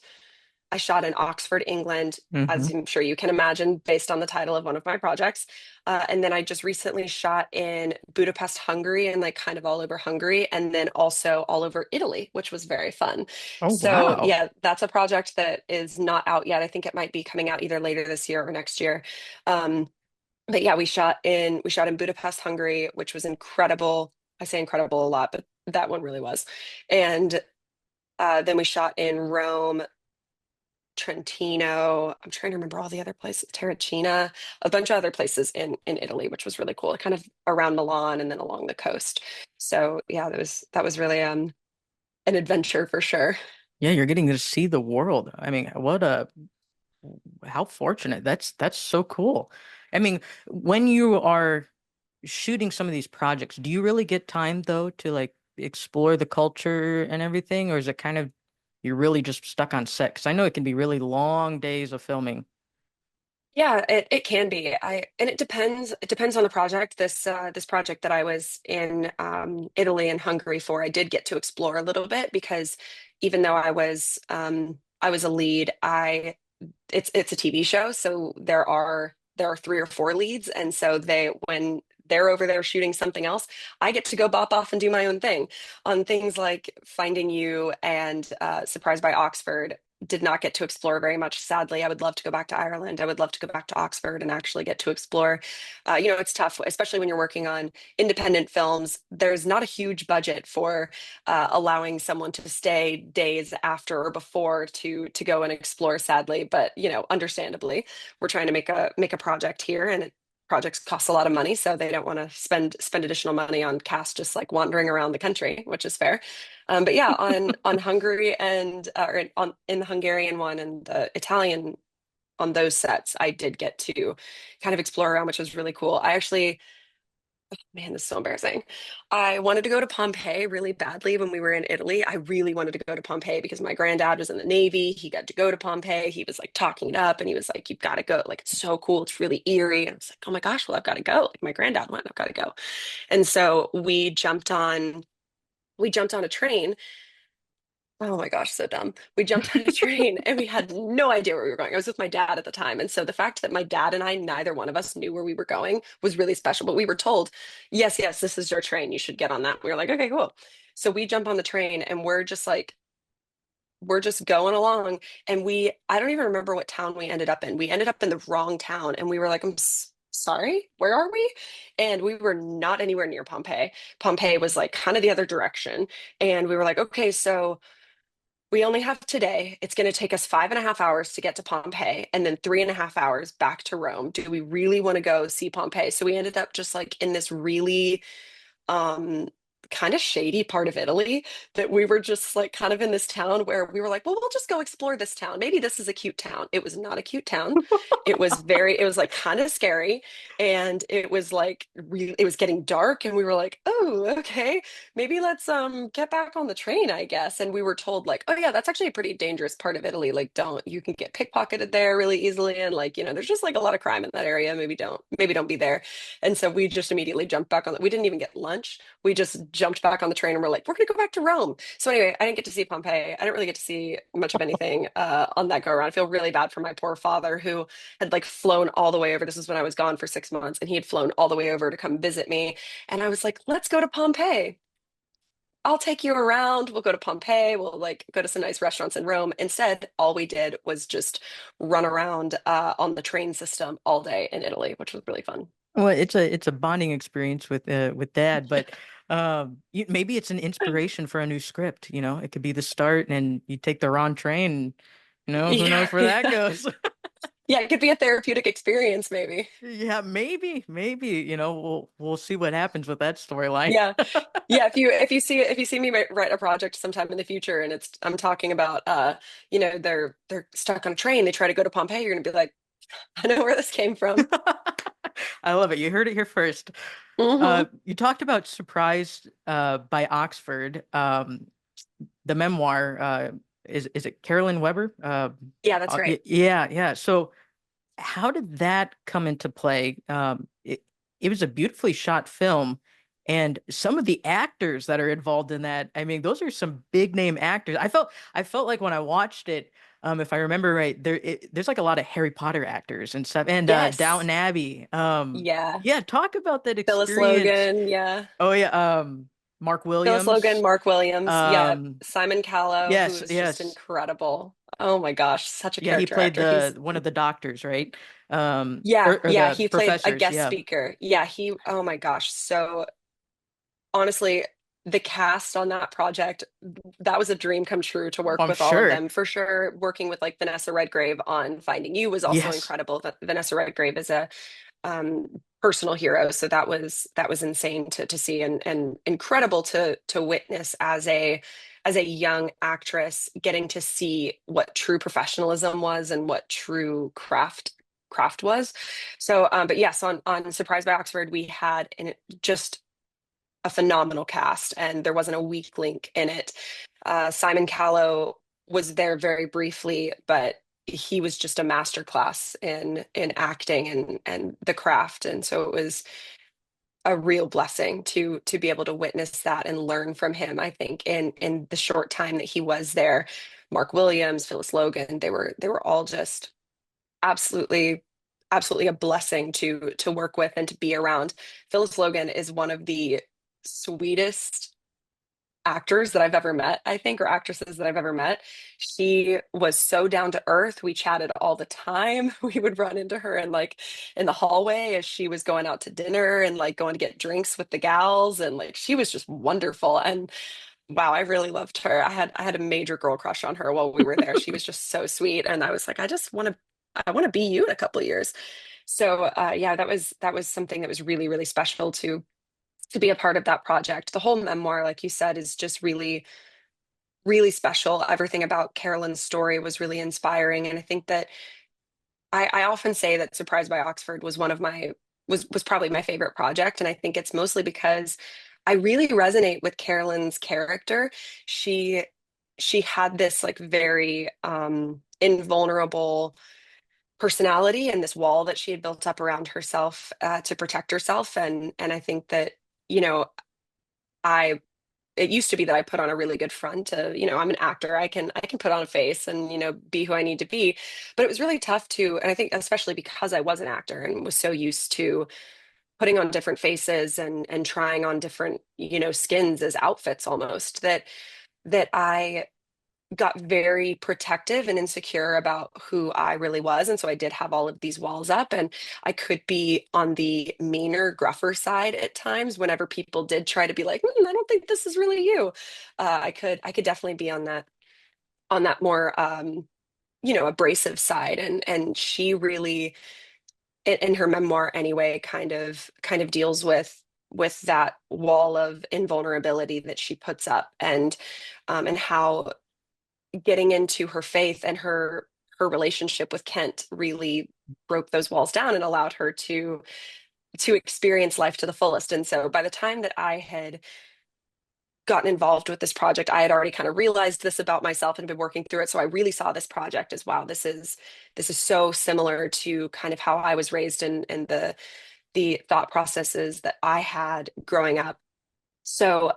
I shot in Oxford, England, Hmm. as I'm sure you can imagine, based on the title of one of my projects. And then I just recently shot in Budapest, Hungary, and like kind of all over Hungary, and then also all over Italy, which was very fun. Oh So, wow. yeah, that's a project that is not out yet. I think it might be coming out either later this year or next year. Um, but yeah, we shot in Budapest, Hungary, which was incredible. I say incredible a lot, but that one really was. And then we shot in Rome, Trentino. I'm trying to remember all the other places, Terracina, a bunch of other places in Italy, which was really cool. Kind of around Milan and then along the coast. So yeah, that was really an adventure for sure. Yeah, you're getting to see the world. I mean, how fortunate. That's so cool. I mean, when you are shooting some of these projects, do you really get time though to like explore the culture and everything, or is it kind of you're really just stuck on set? Because I know it can be really long days of filming. Yeah, it can be. And it depends on the project. This project that I was in Italy and Hungary for, I did get to explore a little bit because even though I was a lead, it's a TV show, so there are three or four leads, and so when they're over there shooting something else, I get to go bop off and do my own thing on things like Finding You and Surprised by Oxford. Did not get to explore very much, sadly. I would love to go back to Ireland. I would love to go back to Oxford and actually get to explore. It's tough, especially when you're working on independent films. There's not a huge budget for allowing someone to stay days after or before to go and explore, sadly, but understandably, we're trying to make a project here, and projects cost a lot of money, so they don't want to spend additional money on cast just like wandering around the country, which is fair. But yeah, on Hungary and or in the Hungarian one and the Italian, on those sets, I did get to kind of explore around, which was really cool. I actually Man, this is so embarrassing. I wanted to go to Pompeii really badly when we were in Italy. I really wanted to go to Pompeii because my granddad was in the Navy. He got to go to Pompeii. He was like talking it up and he was like, you've got to go. Like, it's so cool. It's really eerie. And I was like, oh my gosh, well, I've got to go. Like my granddad went, I've got to go. And so we jumped on a train. Oh my gosh, so dumb. We jumped on a train and we had no idea where we were going. I was with my dad at the time. And so the fact that my dad and I, neither one of us knew where we were going was really special. But we were told, yes, yes, this is your train. You should get on that. We were like, okay, cool. So we jump on the train and we're just going along. And I don't even remember what town we ended up in. We ended up in the wrong town and we were like, sorry, where are we? And we were not anywhere near Pompeii. Pompeii was like kind of the other direction. And we were like, okay, so we only have today. It's going to take us 5.5 hours to get to Pompeii and then 3.5 hours back to Rome. Do we really want to go see Pompeii? So we ended up just like in this really um kind of shady part of Italy that we were just like kind of in this town where we were like, well, we'll just go explore this town. Maybe this is a cute town. It was not a cute town. It was like kind of scary. And it was like really, it was getting dark and we were like, oh, okay, maybe let's get back on the train, I guess. And we were told like, oh yeah, that's actually a pretty dangerous part of Italy. Like you can get pickpocketed there really easily. And like, there's just like a lot of crime in that area. Maybe don't be there. And so we just immediately jumped back on. We didn't even get lunch. We just jumped back on the train and we're like, we're going to go back to Rome. So anyway, I didn't get to see Pompeii. I didn't really get to see much of anything on that go around. I feel really bad for my poor father who had like flown all the way over. This was when I was gone for 6 months and he had flown all the way over to come visit me. And I was like, let's go to Pompeii. I'll take you around. We'll go to Pompeii. We'll like go to some nice restaurants in Rome. Instead, all we did was just run around on the train system all day in Italy, which was really fun. Well, it's a bonding experience with dad, but maybe it's an inspiration for a new script. It could be the start, and you take the wrong train. Who Yeah, knows where that yeah. goes? Yeah, it could be a therapeutic experience, maybe. Yeah, maybe. We'll see what happens with that storyline. Yeah. Yeah, if you see me write a project sometime in the future and I'm talking about they're stuck on a train, they try to go to Pompeii, you're gonna be like, I know where this came from. I love it. You heard it here first. Hmm. You talked about Surprised by Oxford. The memoir, is it Carolyn Weber? Yeah, that's right. Yeah. So how did that come into play? It was a beautifully shot film, and some of the actors that are involved in that, I mean, those are some big name actors. I felt like when I watched it, if I remember right, there's like a lot of Harry Potter actors and stuff, and Yes. Downton Abbey. Yeah. Yeah, talk about that Phyllis experience. Logan, yeah. Oh yeah, Mark Phyllis Logan, Williams. Mark Williams, yeah. Um, Simon Callow, who yes, is just yes. incredible. Oh my gosh, such a Yeah, he character played actor. the one of the doctors, right? Yeah, Or yeah, the he played a professors. guest Yeah. speaker. Yeah, oh my gosh. So honestly, the cast on that project, that was a dream come true to work I'm with all of sure. them for sure. Working with like Vanessa Redgrave on Finding You was also Yes. incredible. Vanessa Redgrave is a um, personal hero, so that was insane to see and incredible to witness as a young actress getting to see what true professionalism was and what true craft was. So, but yes, on Surprise by Oxford, we had just a phenomenal cast, and there wasn't a weak link in it. Simon Callow was there very briefly, but he was just a masterclass in acting and the craft, and so it was a real blessing to be able to witness that and learn from him. I think in the short time that he was there, Mark Williams, Phyllis Logan, they were all just absolutely absolutely a blessing to work with and to be around. Phyllis Logan is one of the sweetest actors that I've ever met, I think, or actresses that I've ever met. She was so down to earth. We chatted all the time. We would run into her and like in the hallway as she was going out to dinner and like going to get drinks with the gals, and like she was just wonderful. And wow, I really loved her. I had a major girl crush on her while we were there. She was just so sweet, and I was like, I want to be you in a couple of years. So yeah, that was something that was really really special to be a part of that project. The whole memoir, like you said, is just really, really special. Everything about Carolyn's story was really inspiring. And I think that I often say that Surprised by Oxford was one of was probably my favorite project. And I think it's mostly because I really resonate with Carolyn's character. She she had this like very invulnerable personality and this wall that she had built up around herself to protect herself. And I think that, you know, I it used to be that I put on a really good front to, I'm an actor. I can put on a face and, be who I need to be. But it was really tough to, and I think especially because I was an actor and was so used to putting on different faces and trying on different, skins as outfits almost, that I got very protective and insecure about who I really was. And so I did have all of these walls up, and I could be on the meaner, gruffer side at times whenever people did try to be like, I don't think this is really you. I could definitely be on that more, abrasive side. And she really, in her memoir anyway, kind of deals with that wall of invulnerability that she puts up, and how getting into her faith and her relationship with Kent really broke those walls down and allowed her to experience life to the fullest. And so by the time that I had gotten involved with this project, I had already kind of realized this about myself and been working through it. So I really saw this project as, wow, this is so similar to kind of how I was raised, and the thought processes that I had growing up. So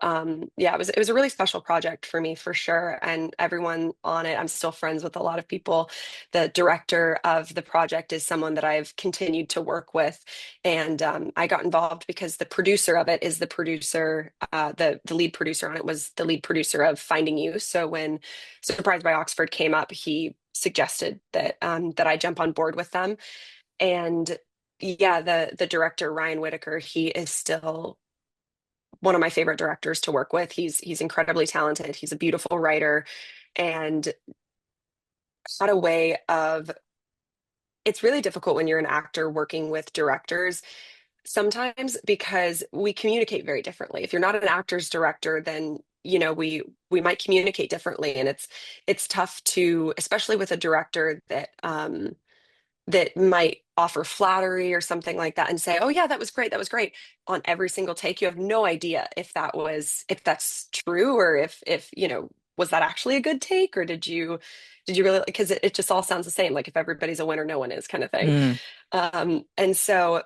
yeah, it was a really special project for me for sure. And everyone on it, I'm still friends with a lot of people. The director of the project is someone that I've continued to work with. And I got involved because the producer of it is the producer, the lead producer on it was the lead producer of Finding You. So when Surprised by Oxford came up, he suggested that I jump on board with them. And yeah, the director, Ryan Whitaker, he is still one of my favorite directors to work with. He's incredibly talented. He's a beautiful writer, and had a way of, it's really difficult when you're an actor working with directors sometimes because we communicate very differently. If you're not an actor's director, then we might communicate differently, and it's tough to, especially with a director that might offer flattery or something like that and say, "Oh yeah, that was great. That was great." On every single take, you have no idea if that's true, or if, was that actually a good take, or did you really, because it just all sounds the same. Like if everybody's a winner, no one is, kind of thing. Mm. And so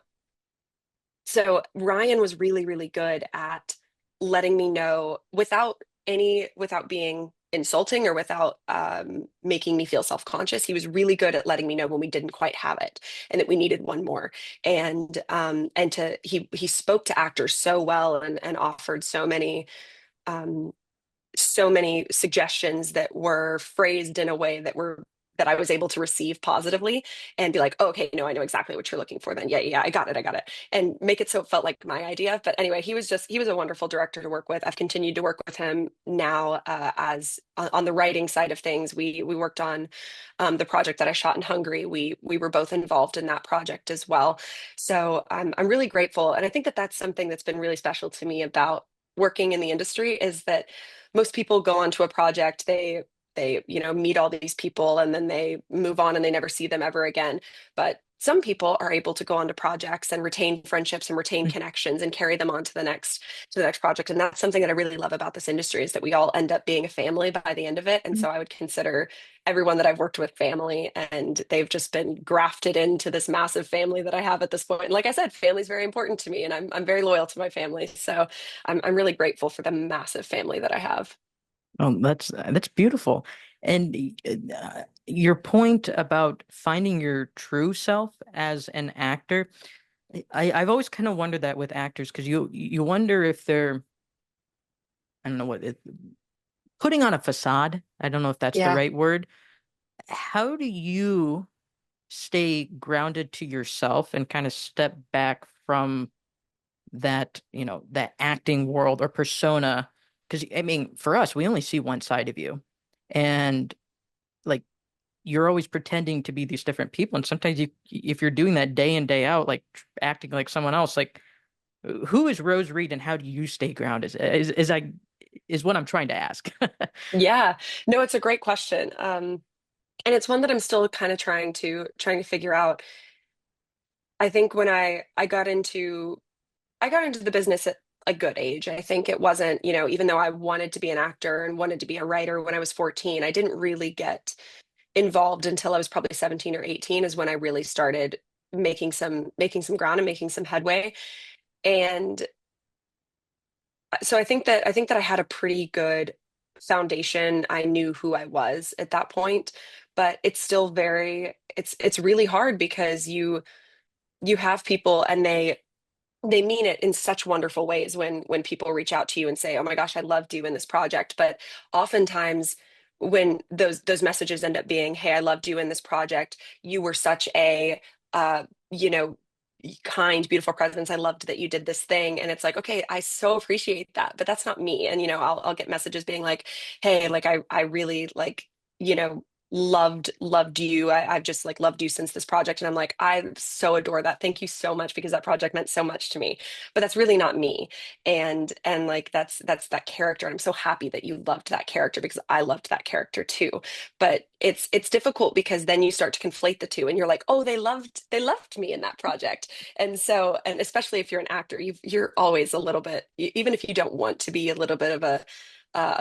Ryan was really, really good at letting me know without being insulting or without making me feel self-conscious. He was really good at letting me know when we didn't quite have it and that we needed one more. And he spoke to actors so well, and offered um, so many suggestions that were phrased in a way that I was able to receive positively and be like, oh, okay, no, I know exactly what you're looking for then. Yeah, yeah, I got it. And make it so it felt like my idea. But anyway, he was a wonderful director to work with. I've continued to work with him now, as on the writing side of things. We worked on the project that I shot in Hungary. We were both involved in that project as well. So I'm really grateful. And I think that that's something that's been really special to me about working in the industry, is that most people go onto a project, they meet all these people, and then they move on and they never see them ever again. But some people are able to go on to projects and retain friendships and retain connections and carry them on to the next project. And that's something that I really love about this industry, is that we all end up being a family by the end of it. And so I would consider everyone that I've worked with family, and they've just been grafted into this massive family that I have at this point. And like I said, family is very important to me, and I'm very loyal to my family. So I'm really grateful for the massive family that I have. Oh, that's beautiful. And your point about finding your true self as an actor, I've always kind of wondered that with actors, because you wonder if they're, I don't know what putting on a facade. I don't know if that's the Yeah. right word. How do you stay grounded to yourself and kind of step back from that, that acting world or persona? Because I mean, for us, we only see one side of you, and like you're always pretending to be these different people. And sometimes if you're doing that day in, day out, like acting like someone else, like who is Rose Reed and how do you stay grounded? Is what I'm trying to ask. Yeah. No, it's a great question. And it's one that I'm still kind of trying to figure out. I think when I got into the business at a good age. I think it wasn't, even though I wanted to be an actor and wanted to be a writer when I was 14, I didn't really get involved until I was probably 17 or 18 is when I really started making some ground and making some headway. And so I think that I had a pretty good foundation. I knew who I was at that point, but it's still it's really hard because you have people and they mean it in such wonderful ways when people reach out to you and say, "Oh my gosh, I loved you in this project." But oftentimes when those messages end up being, "Hey, I loved you in this project. You were such a you know, kind, beautiful presence. I loved that you did this thing." And it's like, "Okay, I so appreciate that, but that's not me." And I'll get messages being like, "Hey, like I really like, you know, loved you. I've just like loved you since this project." And I'm like, "I so adore that. Thank you so much because that project meant so much to me." But that's really not me. And like that's that character. And I'm so happy that you loved that character because I loved that character too. But it's difficult because then you start to conflate the two and you're like, "Oh, they loved me in that project." And so, and especially if you're an actor, you're always a little bit, even if you don't want to be a little bit of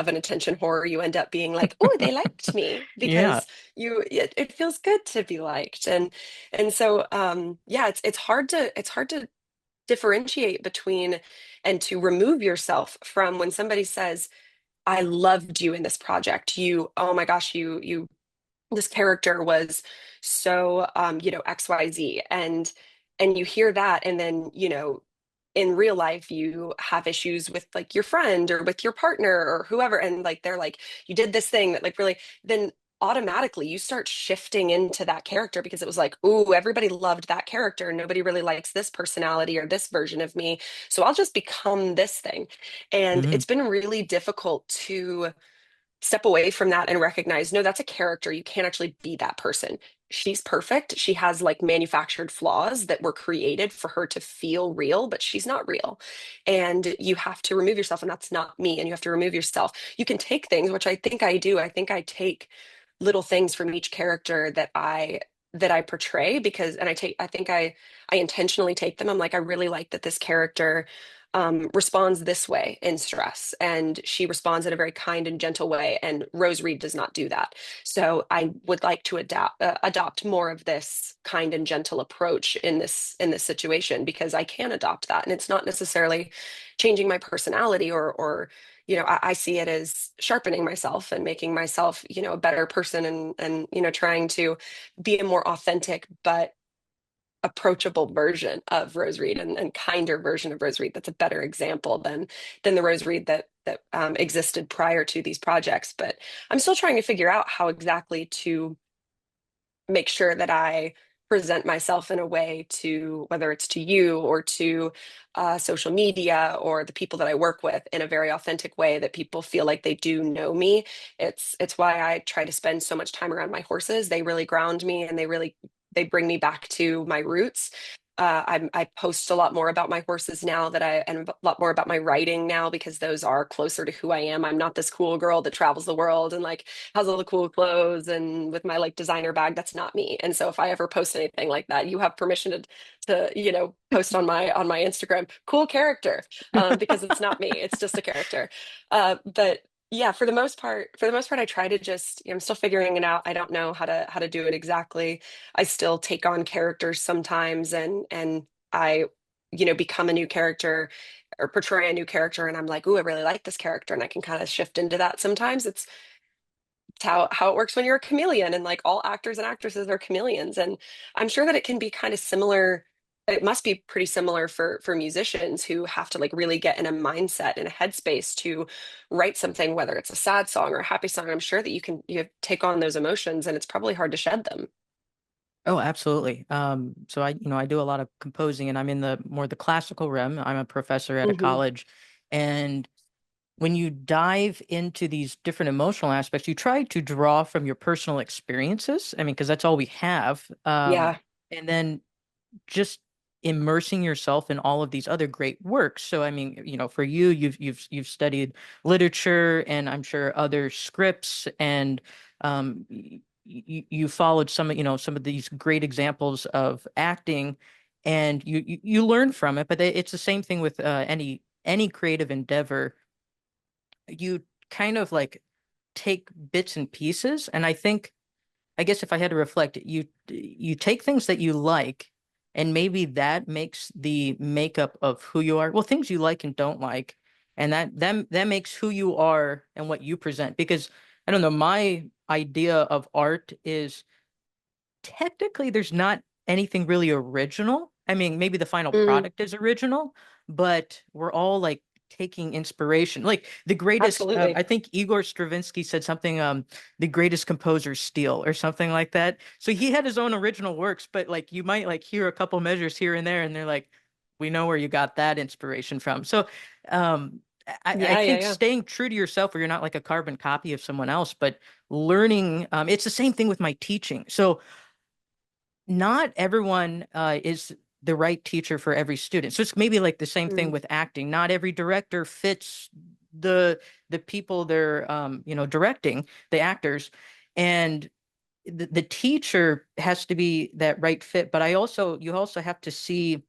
an attention whore, you end up being like, "Oh, they liked me," Yeah. because it feels good to be liked. And so yeah, it's hard to differentiate between and to remove yourself from when somebody says, "I loved you in this project. Oh my gosh, you this character was so XYZ." And you hear that, and then in real life you have issues with like your friend or with your partner or whoever, and like they're like, "You did this thing that like really," then automatically you start shifting into that character because it was like, "Ooh, everybody loved that character, nobody really likes this personality or this version of me, so I'll just become this thing." And Mhm. it's been really difficult to step away from that and recognize, no, that's a character. You can't actually be that person. She's perfect. She has like manufactured flaws that were created for her to feel real, but she's not real. And you have to remove yourself, and that's not me. And you have to remove yourself. You can take things, which I think I do. I think I take little things from each character that I portray, because and I think I intentionally take them. I'm like, I really like that this character responds this way in stress, and she responds in a very kind and gentle way. And Rose Reed does not do that. So I would like to adopt more of this kind and gentle approach in this situation because I can adopt that, and it's not necessarily changing my personality or I see it as sharpening myself and making myself a better person, and trying to be a more authentic but approachable version of Rose Reed, and kinder version of Rose Reed that's a better example than the Rose Reed that existed prior to these projects. But I'm still trying to figure out how exactly to make sure that I present myself in a way, to whether it's to you or to social media or the people that I work with, in a very authentic way that people feel like they do know me. It's why I try to spend so much time around my horses. They really ground me, and they bring me back to my roots. I post a lot more about my horses now, and a lot more about my writing now, because those are closer to who I am. I'm not this cool girl that travels the world and like has all the cool clothes and with my like designer bag. That's not me. And so if I ever post anything like that, you have permission to post on my Instagram, "Cool character," because it's not me. It's just a character. But yeah, for the most part, I try to just, I'm still figuring it out. I don't know how to do it exactly. I still take on characters sometimes, and I become a new character or portray a new character, and I'm like, "Ooh, I really like this character," and I can kind of shift into that sometimes. It's how it works when you're a chameleon, and like all actors and actresses are chameleons. And I'm sure that it can be kind of similar. It must be pretty similar for musicians who have to like really get in a mindset, in a headspace to write something, whether it's a sad song or a happy song. I'm sure that you take on those emotions, and it's probably hard to shed them. Oh, absolutely. So I do a lot of composing, and I'm in the classical realm. I'm a professor at a Hmm. college, and when you dive into these different emotional aspects, you try to draw from your personal experiences. I mean, because that's all we have. Yeah. And then just immersing yourself in all of these other great works. So, I mean, for you, you've studied literature, and I'm sure other scripts, and you followed some of these great examples of acting. and you learn from it. But it's the same thing with any creative endeavor. You kind of like take bits and pieces, and I guess if I had to reflect, you take things that you like, and maybe that makes the makeup of who you are. Well, things you like and don't like, and that makes who you are and what you present. Because I don't know, my idea of art is technically there's not anything really original. I mean, maybe the final Mm, product is original, but we're all like taking inspiration. Like the greatest, I absolutely. think Igor Stravinsky said something, the greatest composers steal or something like that. So he had his own original works, but like you might like hear a couple measures here and there, and they're like, we know where you got that inspiration from. So, I Yeah, yeah, think yeah. staying true to yourself, where you're not like a carbon copy of someone else, but learning, it's the same thing with my teaching. So not everyone is the right teacher for every student. So it's maybe like the same thing Mm, with acting. Not every director fits the the people they're directing, the actors. And the teacher has to be that right fit. But you also have to see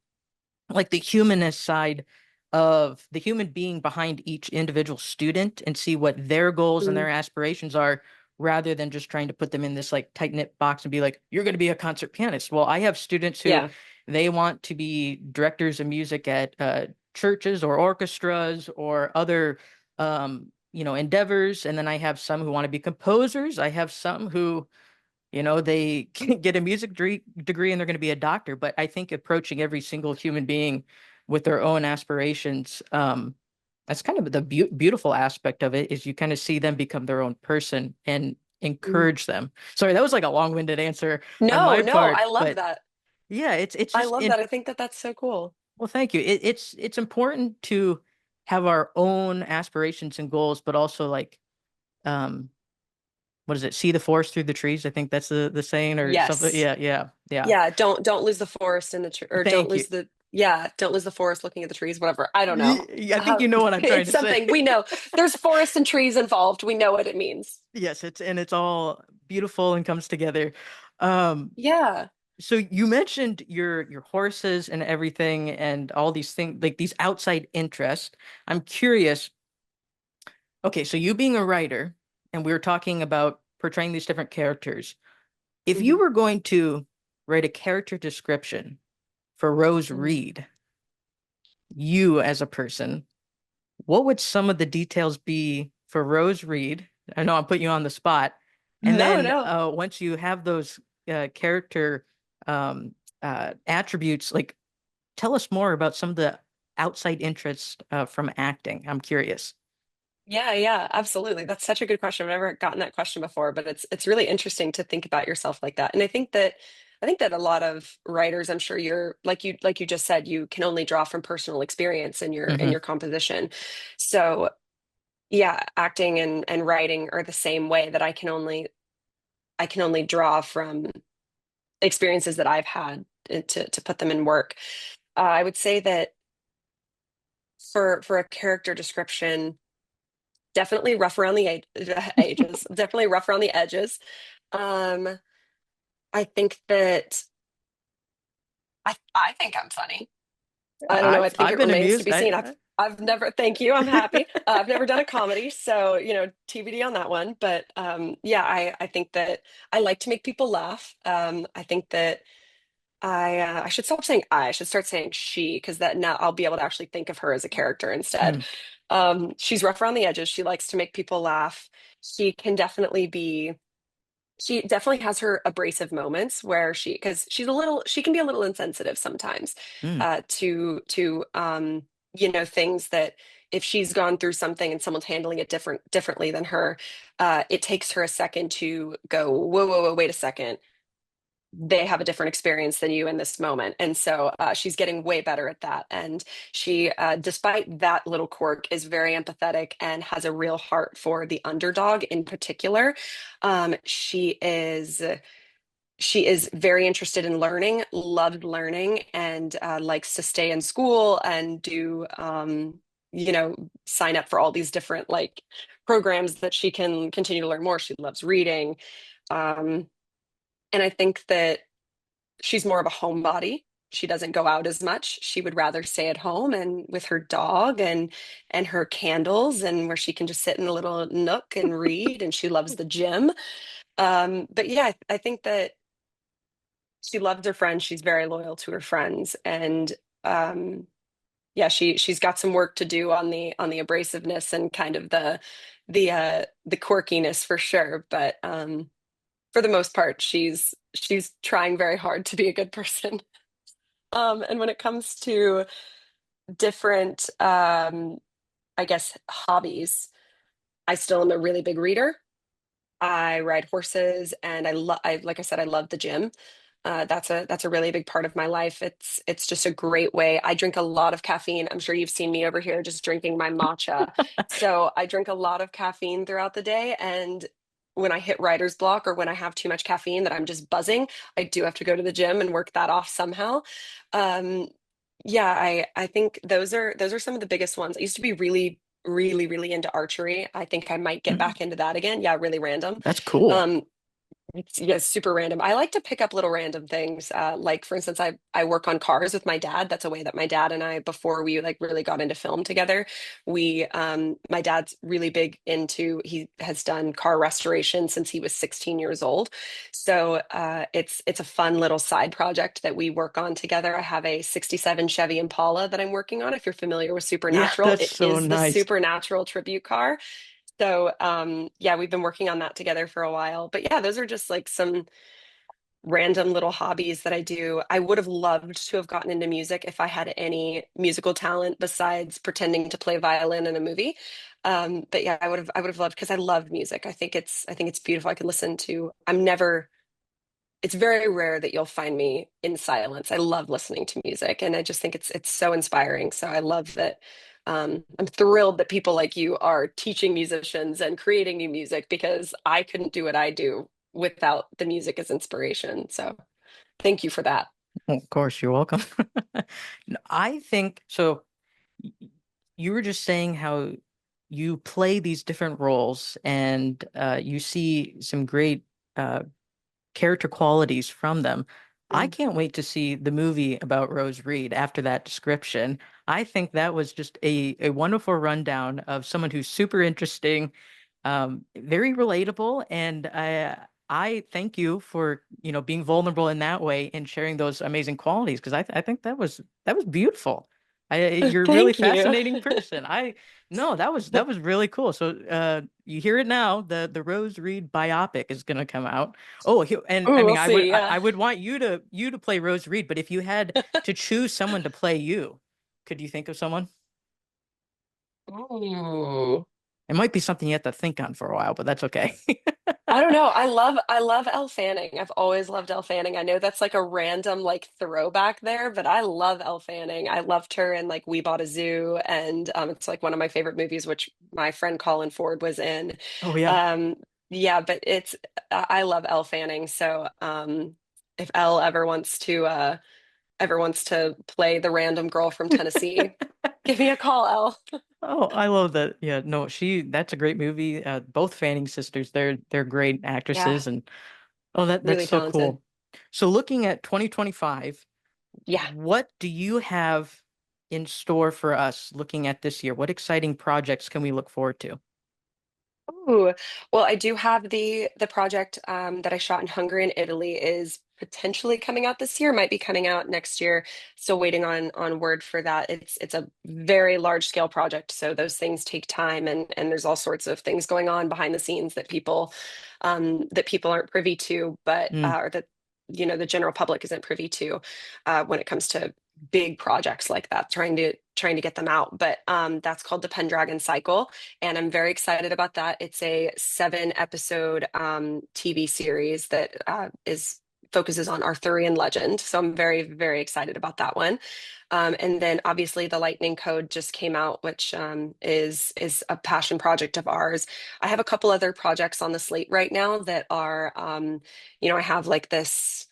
like the humanist side of the human being behind each individual student and see what their goals and mm, their aspirations are, rather than just trying to put them in this like tight knit box and be like, you're going to be a concert pianist. Well, I have students who yeah. they want to be directors of music at churches or orchestras or other endeavors. And then I have some who want to be composers. I have some who they get a music degree and they're going to be a doctor. But I think approaching every single human being with their own aspirations, that's kind of the beautiful aspect of it, is you kind of see them become their own person and Mm. encourage them. Sorry, that was like a long-winded answer on No, my no, part, I love but that. yeah, it's I just love in that. I think that that's so cool. well, thank you. It's important to have our own aspirations and goals, but also like um what is it? See the forest through the trees. I think that's the saying or something. Yes. Yeah, yeah, yeah. Yeah, don't lose the forest in the tree, or don't Thank you. lose the yeah, don't lose the forest looking at the trees, whatever. I don't know. I think you know what I'm trying It's to say. something we know. There's forests and trees involved. We know what it means. Yes, it's all beautiful and comes together. Um, Yeah. so you mentioned your horses and everything and all these things like these outside interests. I'm curious. Okay, so you being a writer, and we were talking about portraying these different characters. If you Mhm. were going to write a character description for Rose Mhm. Reed, you as a person, what would some of the details be for Rose Reed? I know I'm putting you on the spot. And No, then no. once you have those character attributes, like tell us more about some of the outside interests from acting. I'm curious. Yeah, yeah, absolutely. That's such a good question. I've never gotten that question before, but it's really interesting to think about yourself like that. And I think that a lot of writers, I'm sure you're like you just said, you can only draw from personal experience in Hmm. your composition. So yeah, acting and writing are the same way that I can only draw from experiences that I've had to put them in work. I would say that for a character description, definitely rough around the edges, definitely rough around the edges. Um, I think that I think I'm funny. I don't know. I think I've it been remains to amused. be seen. I've never, thank you. I'm happy. I've never done a comedy, so TBD on that one. But yeah, I think that I like to make people laugh. I think that I should stop saying I should start saying she, because that now I'll be able to actually think of her as a character instead. Mm, She's rough around the edges. She likes to make people laugh. She can definitely be she definitely has her abrasive moments where because she can be a little insensitive sometimes mm, to things that if she's gone through something and someone's handling it differently than her, it takes her a second to go, whoa, whoa, whoa, wait a second, they have a different experience than you in this moment. And so she's getting way better at that. And she, despite that little quirk, is very empathetic and has a real heart for the underdog in particular. She is very interested in learning, loved learning, and likes to stay in school and do, sign up for all these different like programs that she can continue to learn more. She loves reading. Um, and I think that she's more of a homebody. she doesn't go out as much. She would rather stay at home and with her dog and her candles and where she can just sit in a little nook and read. And she loves the gym. But yeah, I think that she loves her friends. She's very loyal to her friends, and um, yeah, she's got some work to do on the abrasiveness and kind of the quirkiness for sure. But for the most part, she's trying very hard to be a good person. And when it comes to different, I guess, hobbies, I still am a really big reader. I ride horses, and like I said, I love the gym. That's a really big part of my life. It's just a great way. I drink a lot of caffeine. I'm sure you've seen me over here just drinking my matcha. So I drink a lot of caffeine throughout the day, and when I hit writer's block or when I have too much caffeine that I'm just buzzing, I do have to go to the gym and work that off somehow. Um, yeah, I think those are some of the biggest ones. I used to be really into archery. I think I might get Mm, back into that again. Yeah, really random. that's cool. Um, it's yeah, super random. I like to pick up little random things. Like for instance, I work on cars with my dad. That's a way that my dad and I, before we like really got into film together, my dad's really big into, he has done car restoration since he was 16 years old. So it's a fun little side project that we work on together. I have a 67 Chevy Impala that I'm working on. If you're familiar with Yeah, Supernatural, that's it so is the nice. Supernatural tribute car. So, yeah, we've been working on that together for a while. But yeah, those are just like some random little hobbies that I do. I would have loved to have gotten into music if I had any musical talent besides pretending to play violin in a movie. But yeah, I would have loved because I love music. I think it's beautiful. I could listen to, it's very rare that you'll find me in silence. I love listening to music, and I just think it's so inspiring. So I love that. I'm thrilled that people like you are teaching musicians and creating new music because I couldn't do what I do without the music as inspiration. So thank you for that. Well, of course, you're welcome. No, I think so. y- You were just saying how you play these different roles and you see some great uh, character qualities from them. I Mm. can't wait to see the movie about Rose Reed after that description. I think that was just a wonderful rundown of someone who's super interesting, very relatable, and I thank you for, being vulnerable in that way and sharing those amazing qualities because I think that was beautiful. You're a really Thank you. fascinating person. No, that was really cool. So you hear it now, the Rose Reed biopic is going to come out. Oh, and Ooh, I mean we'll I would see. I, Yeah. I would want you to play Rose Reed, but if you had to choose someone to play you, could you think of someone? Ooh. It might be something you have to think on for a while, but that's okay. I don't know. I love Elle Fanning. I've always loved Elle Fanning. I know that's like a random like throwback there, but I love Elle Fanning. I loved her in like We Bought a Zoo, and it's like one of my favorite movies, which my friend Colin Ford was in. Oh yeah. Um, yeah, but I love Elle Fanning. So if Elle ever wants to play the random girl from Tennessee, give me a call, Elle. Oh, I love that. Yeah, no, that's a great movie. Both Fanning sisters, they're great Yeah, actresses, and oh, that's really so talented. cool. So looking at 2025, Yeah. what do you have in store for us looking at this year? What exciting projects can we look forward to? Ooh, well, I do have the project that I shot in Hungary and Italy is potentially coming out this year, might be coming out next year. Still waiting on word for that. It's a very large scale project, so those things take time, and there's all sorts of things going on behind the scenes that people aren't privy to, but Mm. or that the general public isn't privy to when it comes to big projects like that, trying to get them out. But that's called the Pendragon Cycle, and I'm very excited about that. It's a 7 episode TV series that is focuses on Arthurian legend. So I'm very excited about that one. And then obviously the Lightning Code just came out, which is a passion project of ours. I have a couple other projects on the slate right now that are, I have like this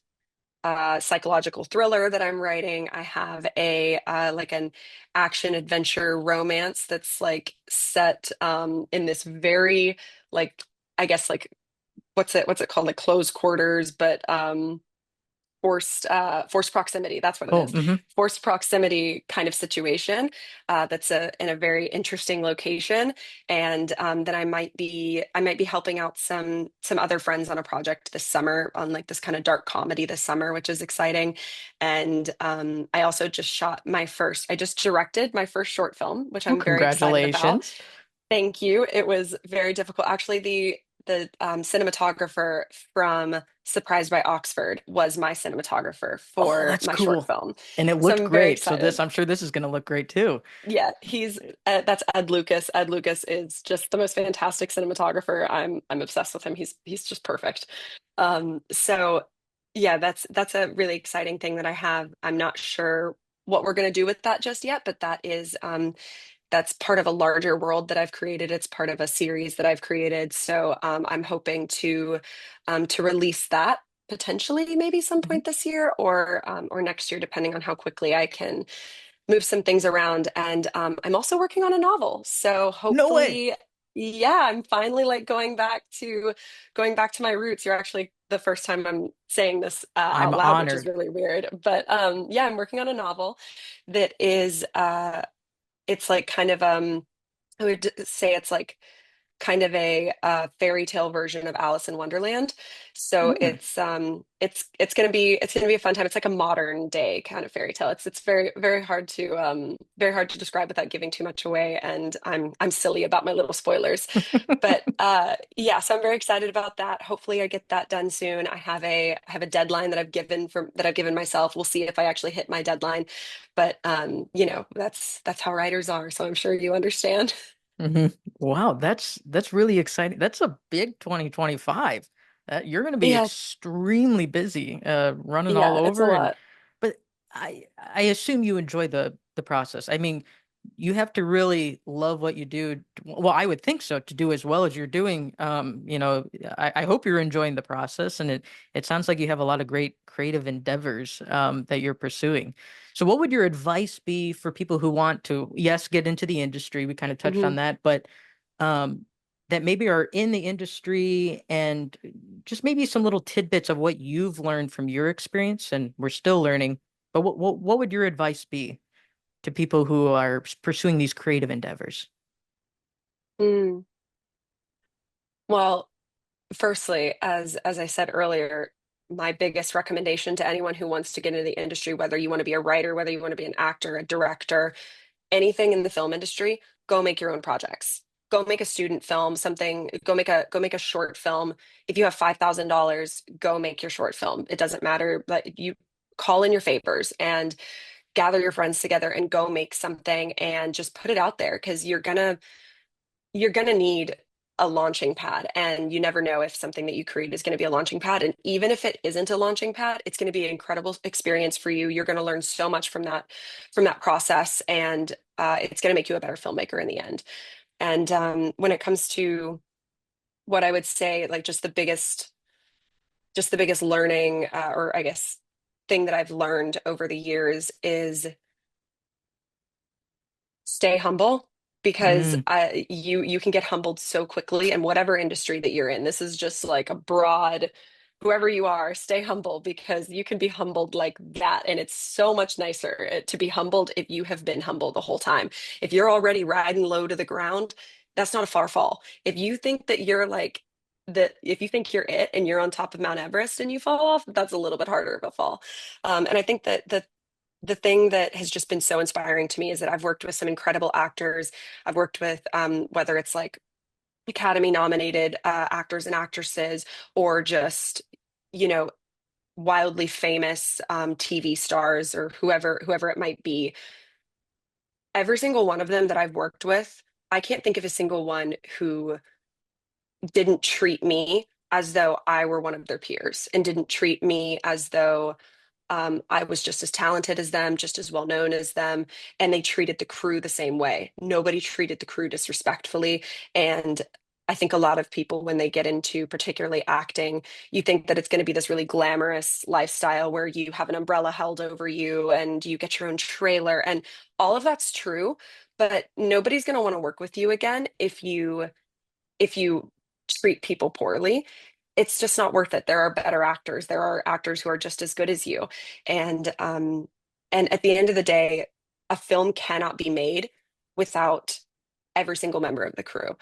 psychological thriller that I'm writing. I have a like an action adventure romance that's like set in this very like I guess like what's it called, like close quarters, but forced proximity. That's what it Oh, is. Forced proximity kind of situation. That's in a very interesting location. And then I might be helping out some other friends on a project this summer on like this kind of dark comedy this summer, which is exciting. And I also I just directed my first short film, which well, I'm very excited about. congratulations. Thank you. It was very difficult. Actually, the cinematographer from Surprised by Oxford was my cinematographer Oh, for that's my short cool. film. And it So looked I'm very great. So excited. I'm sure this is going to look great too. Yeah, he's that's Ed Lucas. Ed Lucas is just the most fantastic cinematographer. I'm obsessed with him. He's just perfect. So yeah, that's a really exciting thing that I have. I'm not sure what we're going to do with that just yet, but that's part of a larger world that I've created. It's part of a series that I've created. So I'm hoping to release that potentially maybe some Mhm. point this year or next year, depending on how quickly I can move some things around. And I'm also working on a novel. So No way. hopefully, yeah, I'm finally like going back to my roots. You're actually the first time I'm saying this I'm out loud, which is honored. really weird. But yeah, I'm working on a novel that is it's like kind of I would say it's like kind of a fairy tale version of Alice in Wonderland. So Mm. it's gonna be a fun time. It's like a modern day kind of fairy tale. It's very hard to describe without giving too much away. And I'm silly about my little spoilers. But yeah, so I'm very excited about that. Hopefully I get that done soon. I have a deadline that I've given myself. We'll see if I actually hit my deadline. But you know, that's how writers are. So I'm sure you understand. Hmm. Wow, that's really exciting. That's a big 2025. You're going to be Yeah, extremely busy, running all yeah, it's a over. And lot. but I assume you enjoy the process. I mean, you have to really love what you do. Well, I would think so to do as well as you're doing. I hope you're enjoying the process, and it sounds like you have a lot of great creative endeavors that you're pursuing. So what would your advice be for people who want to, yes, get into the industry? We kind of touched Mhm. on that, but um, that maybe are in the industry and just maybe some little tidbits of what you've learned from your experience, and we're still learning. But what would your advice be to people who are pursuing these creative endeavors? Mm. Well, firstly, as I said earlier, my biggest recommendation to anyone who wants to get into the industry, whether you want to be a writer, whether you want to be an actor, a director, anything in the film industry, go make your own projects. Go make a student film, something, go make a short film. If you have $5,000, go make your short film. It doesn't matter, but you call in your favors and gather your friends together and go make something and just put it out there because you're gonna need a launching pad, and you never know if something that you create is going to be a launching pad. And even if it isn't a launching pad, it's going to be an incredible experience for you. You're going to learn so much from that process, and it's going to make you a better filmmaker in the end. And when it comes to what I would say, like just the biggest learning, or I guess thing that I've learned over the years is stay humble because Mm, you can get humbled so quickly in whatever industry that you're in. This is just like a broad, whoever you are, stay humble because you can be humbled like that. And it's so much nicer to be humbled if you have been humble the whole time. If you're already riding low to the ground, that's not a far fall. If you think that you're like, that if you think you're it and you're on top of Mount Everest and you fall off, that's a little bit harder of a fall. And I think that the thing that has just been so inspiring to me is that I've worked with some incredible actors. I've worked with whether it's like Academy nominated actors and actresses or just, you know, wildly famous TV stars or whoever it might be. Every single one of them that I've worked with, I can't think of a single one who didn't treat me as though I were one of their peers and didn't treat me as though I was just as talented as them, just as well known as them, and they treated the crew the same way. Nobody treated the crew disrespectfully. And I think a lot of people, when they get into particularly acting, you think that it's going to be this really glamorous lifestyle where you have an umbrella held over you and you get your own trailer. And all of that's true, but nobody's going to want to work with you again if you treat people poorly. it's just not worth it. There are better actors. There are actors who are just as good as you. And at the end of the day, a film cannot be made without every single member of the crew.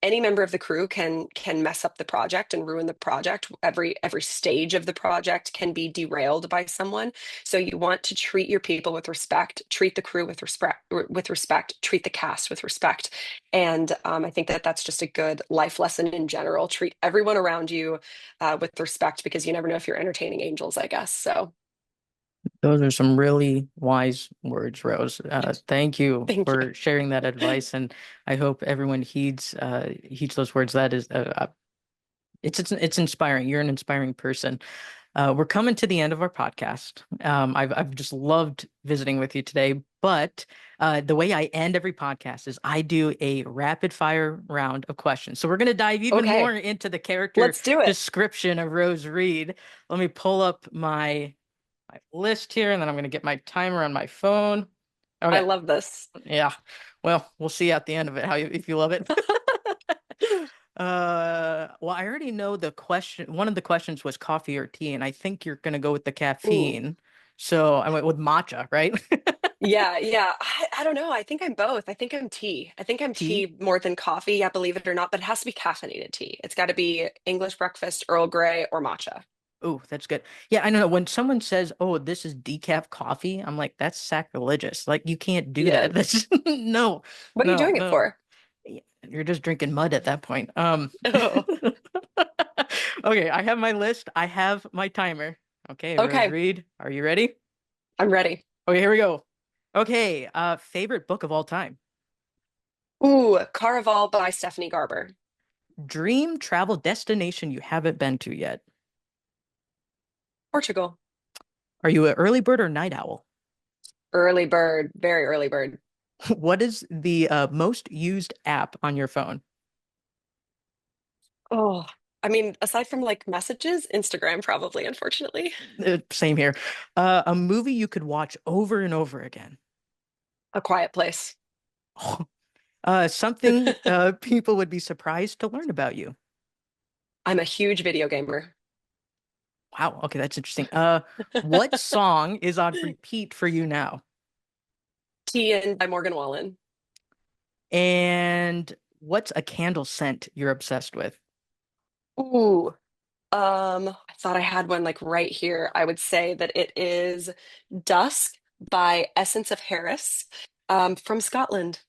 Any member of the crew can mess up the project and ruin the project. Every stage of the project can be derailed by someone. So you want to treat your people with respect, treat the crew with respect, treat the cast with respect. And I think that that's just a good life lesson in general. Treat everyone around you with respect, because you never know if you're entertaining angels, I guess. So Those are some really wise words, Rose. Thank you thank you. for sharing that advice, and I hope everyone heeds those words. That is, it's inspiring. You're an inspiring person. We're coming to the end of our podcast. I've just loved visiting with you today, but the way I end every podcast is I do a rapid fire round of questions. So we're going to dive even Okay, more into the character let's do it. description of Rose Reed. Let me pull up my list here, and then I'm going to get my timer on my phone. Okay. I love this. Yeah. Well, we'll see at the end of it if you love it. Well, I already know the question. One of the questions was coffee or tea, and I think you're going to go with the Ooh. caffeine. So I went with matcha, right? Yeah. I don't know. I think I'm both. I think I'm tea. I think I'm Tea? tea more than coffee. Yeah, believe it or not, but it has to be caffeinated tea. It's got to be English breakfast, Earl Grey, or matcha. Oh, that's good. Yeah, I know. When someone says, "Oh, this is decaf coffee," I'm like, "That's sacrilegious. Like, you can't do Yeah. that." That's no, What are you doing it no. for? You're just drinking mud at that point. Oh, Okay, I have my list. I have my timer. Okay, Rose okay. Reed, are you ready? I'm ready. Okay, here we go. Okay, favorite book of all time. Ooh, Caraval by Stephanie Garber. Dream travel destination you haven't been to yet. Portugal. Are you an early bird or night owl? Early bird, very early bird. What is the most used app on your phone? Oh, I mean, aside from like messages, Instagram probably, unfortunately. Same here. A movie you could watch over and over again. A Quiet Place. Something people would be surprised to learn about you. I'm a huge video gamer. Wow. Okay, that's interesting. What song is on repeat for you now? Tea by Morgan Wallen. And what's a candle scent you're obsessed with? Ooh, I thought I had one like right here. I would say that it is Dusk by Essence of Harris, from Scotland.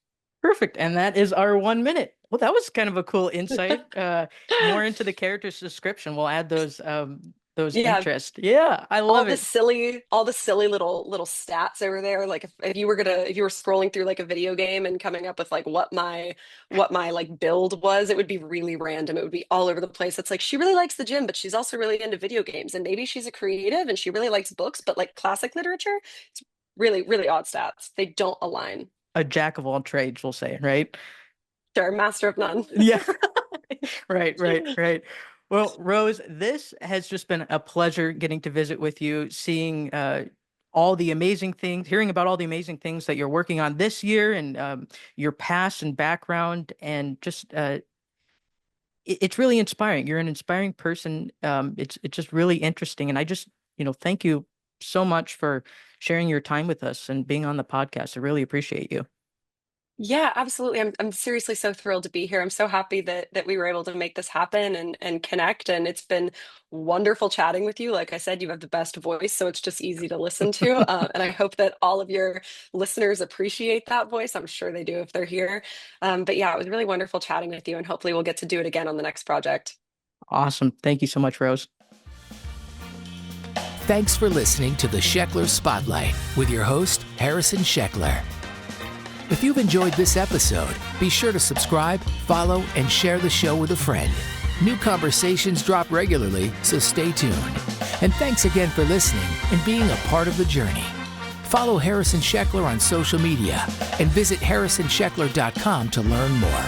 Perfect. And that is our 1 minute. Well, that was kind of a cool insight. More into the character's description. We'll add those Yeah, interests. Yeah, I love it. all the silly little stats over there. Like if you were scrolling through like a video game and coming up with like what my like build was, it would be really random. It would be all over the place. It's like she really likes the gym, but she's also really into video games, and maybe she's a creative and she really likes books, but like classic literature. It's really, really odd stats. They don't align. A jack of all trades, we'll say, right? Sure, master of none. Yeah. Right. Well, Rose, this has just been a pleasure getting to visit with you, seeing all the amazing things, hearing about all the amazing things that you're working on this year, and your past and background, and just it's really inspiring. You're an inspiring person. It's just really interesting, and I just thank you so much for sharing your time with us and being on the podcast. I really appreciate you. Yeah, absolutely. I'm seriously so thrilled to be here. I'm so happy that we were able to make this happen and connect. And it's been wonderful chatting with you. Like I said, you have the best voice, so it's just easy to listen to. And I hope that all of your listeners appreciate that voice. I'm sure they do if they're here. But yeah, it was really wonderful chatting with you, and hopefully we'll get to do it again on the next project. Awesome. Thank you so much, Rose. Thanks for listening to the Sheckler Spotlight with your host, Harrison Sheckler. If you've enjoyed this episode, be sure to subscribe, follow, and share the show with a friend. New conversations drop regularly, so stay tuned. And thanks again for listening and being a part of the journey. Follow Harrison Sheckler on social media and visit harrisonsheckler.com to learn more.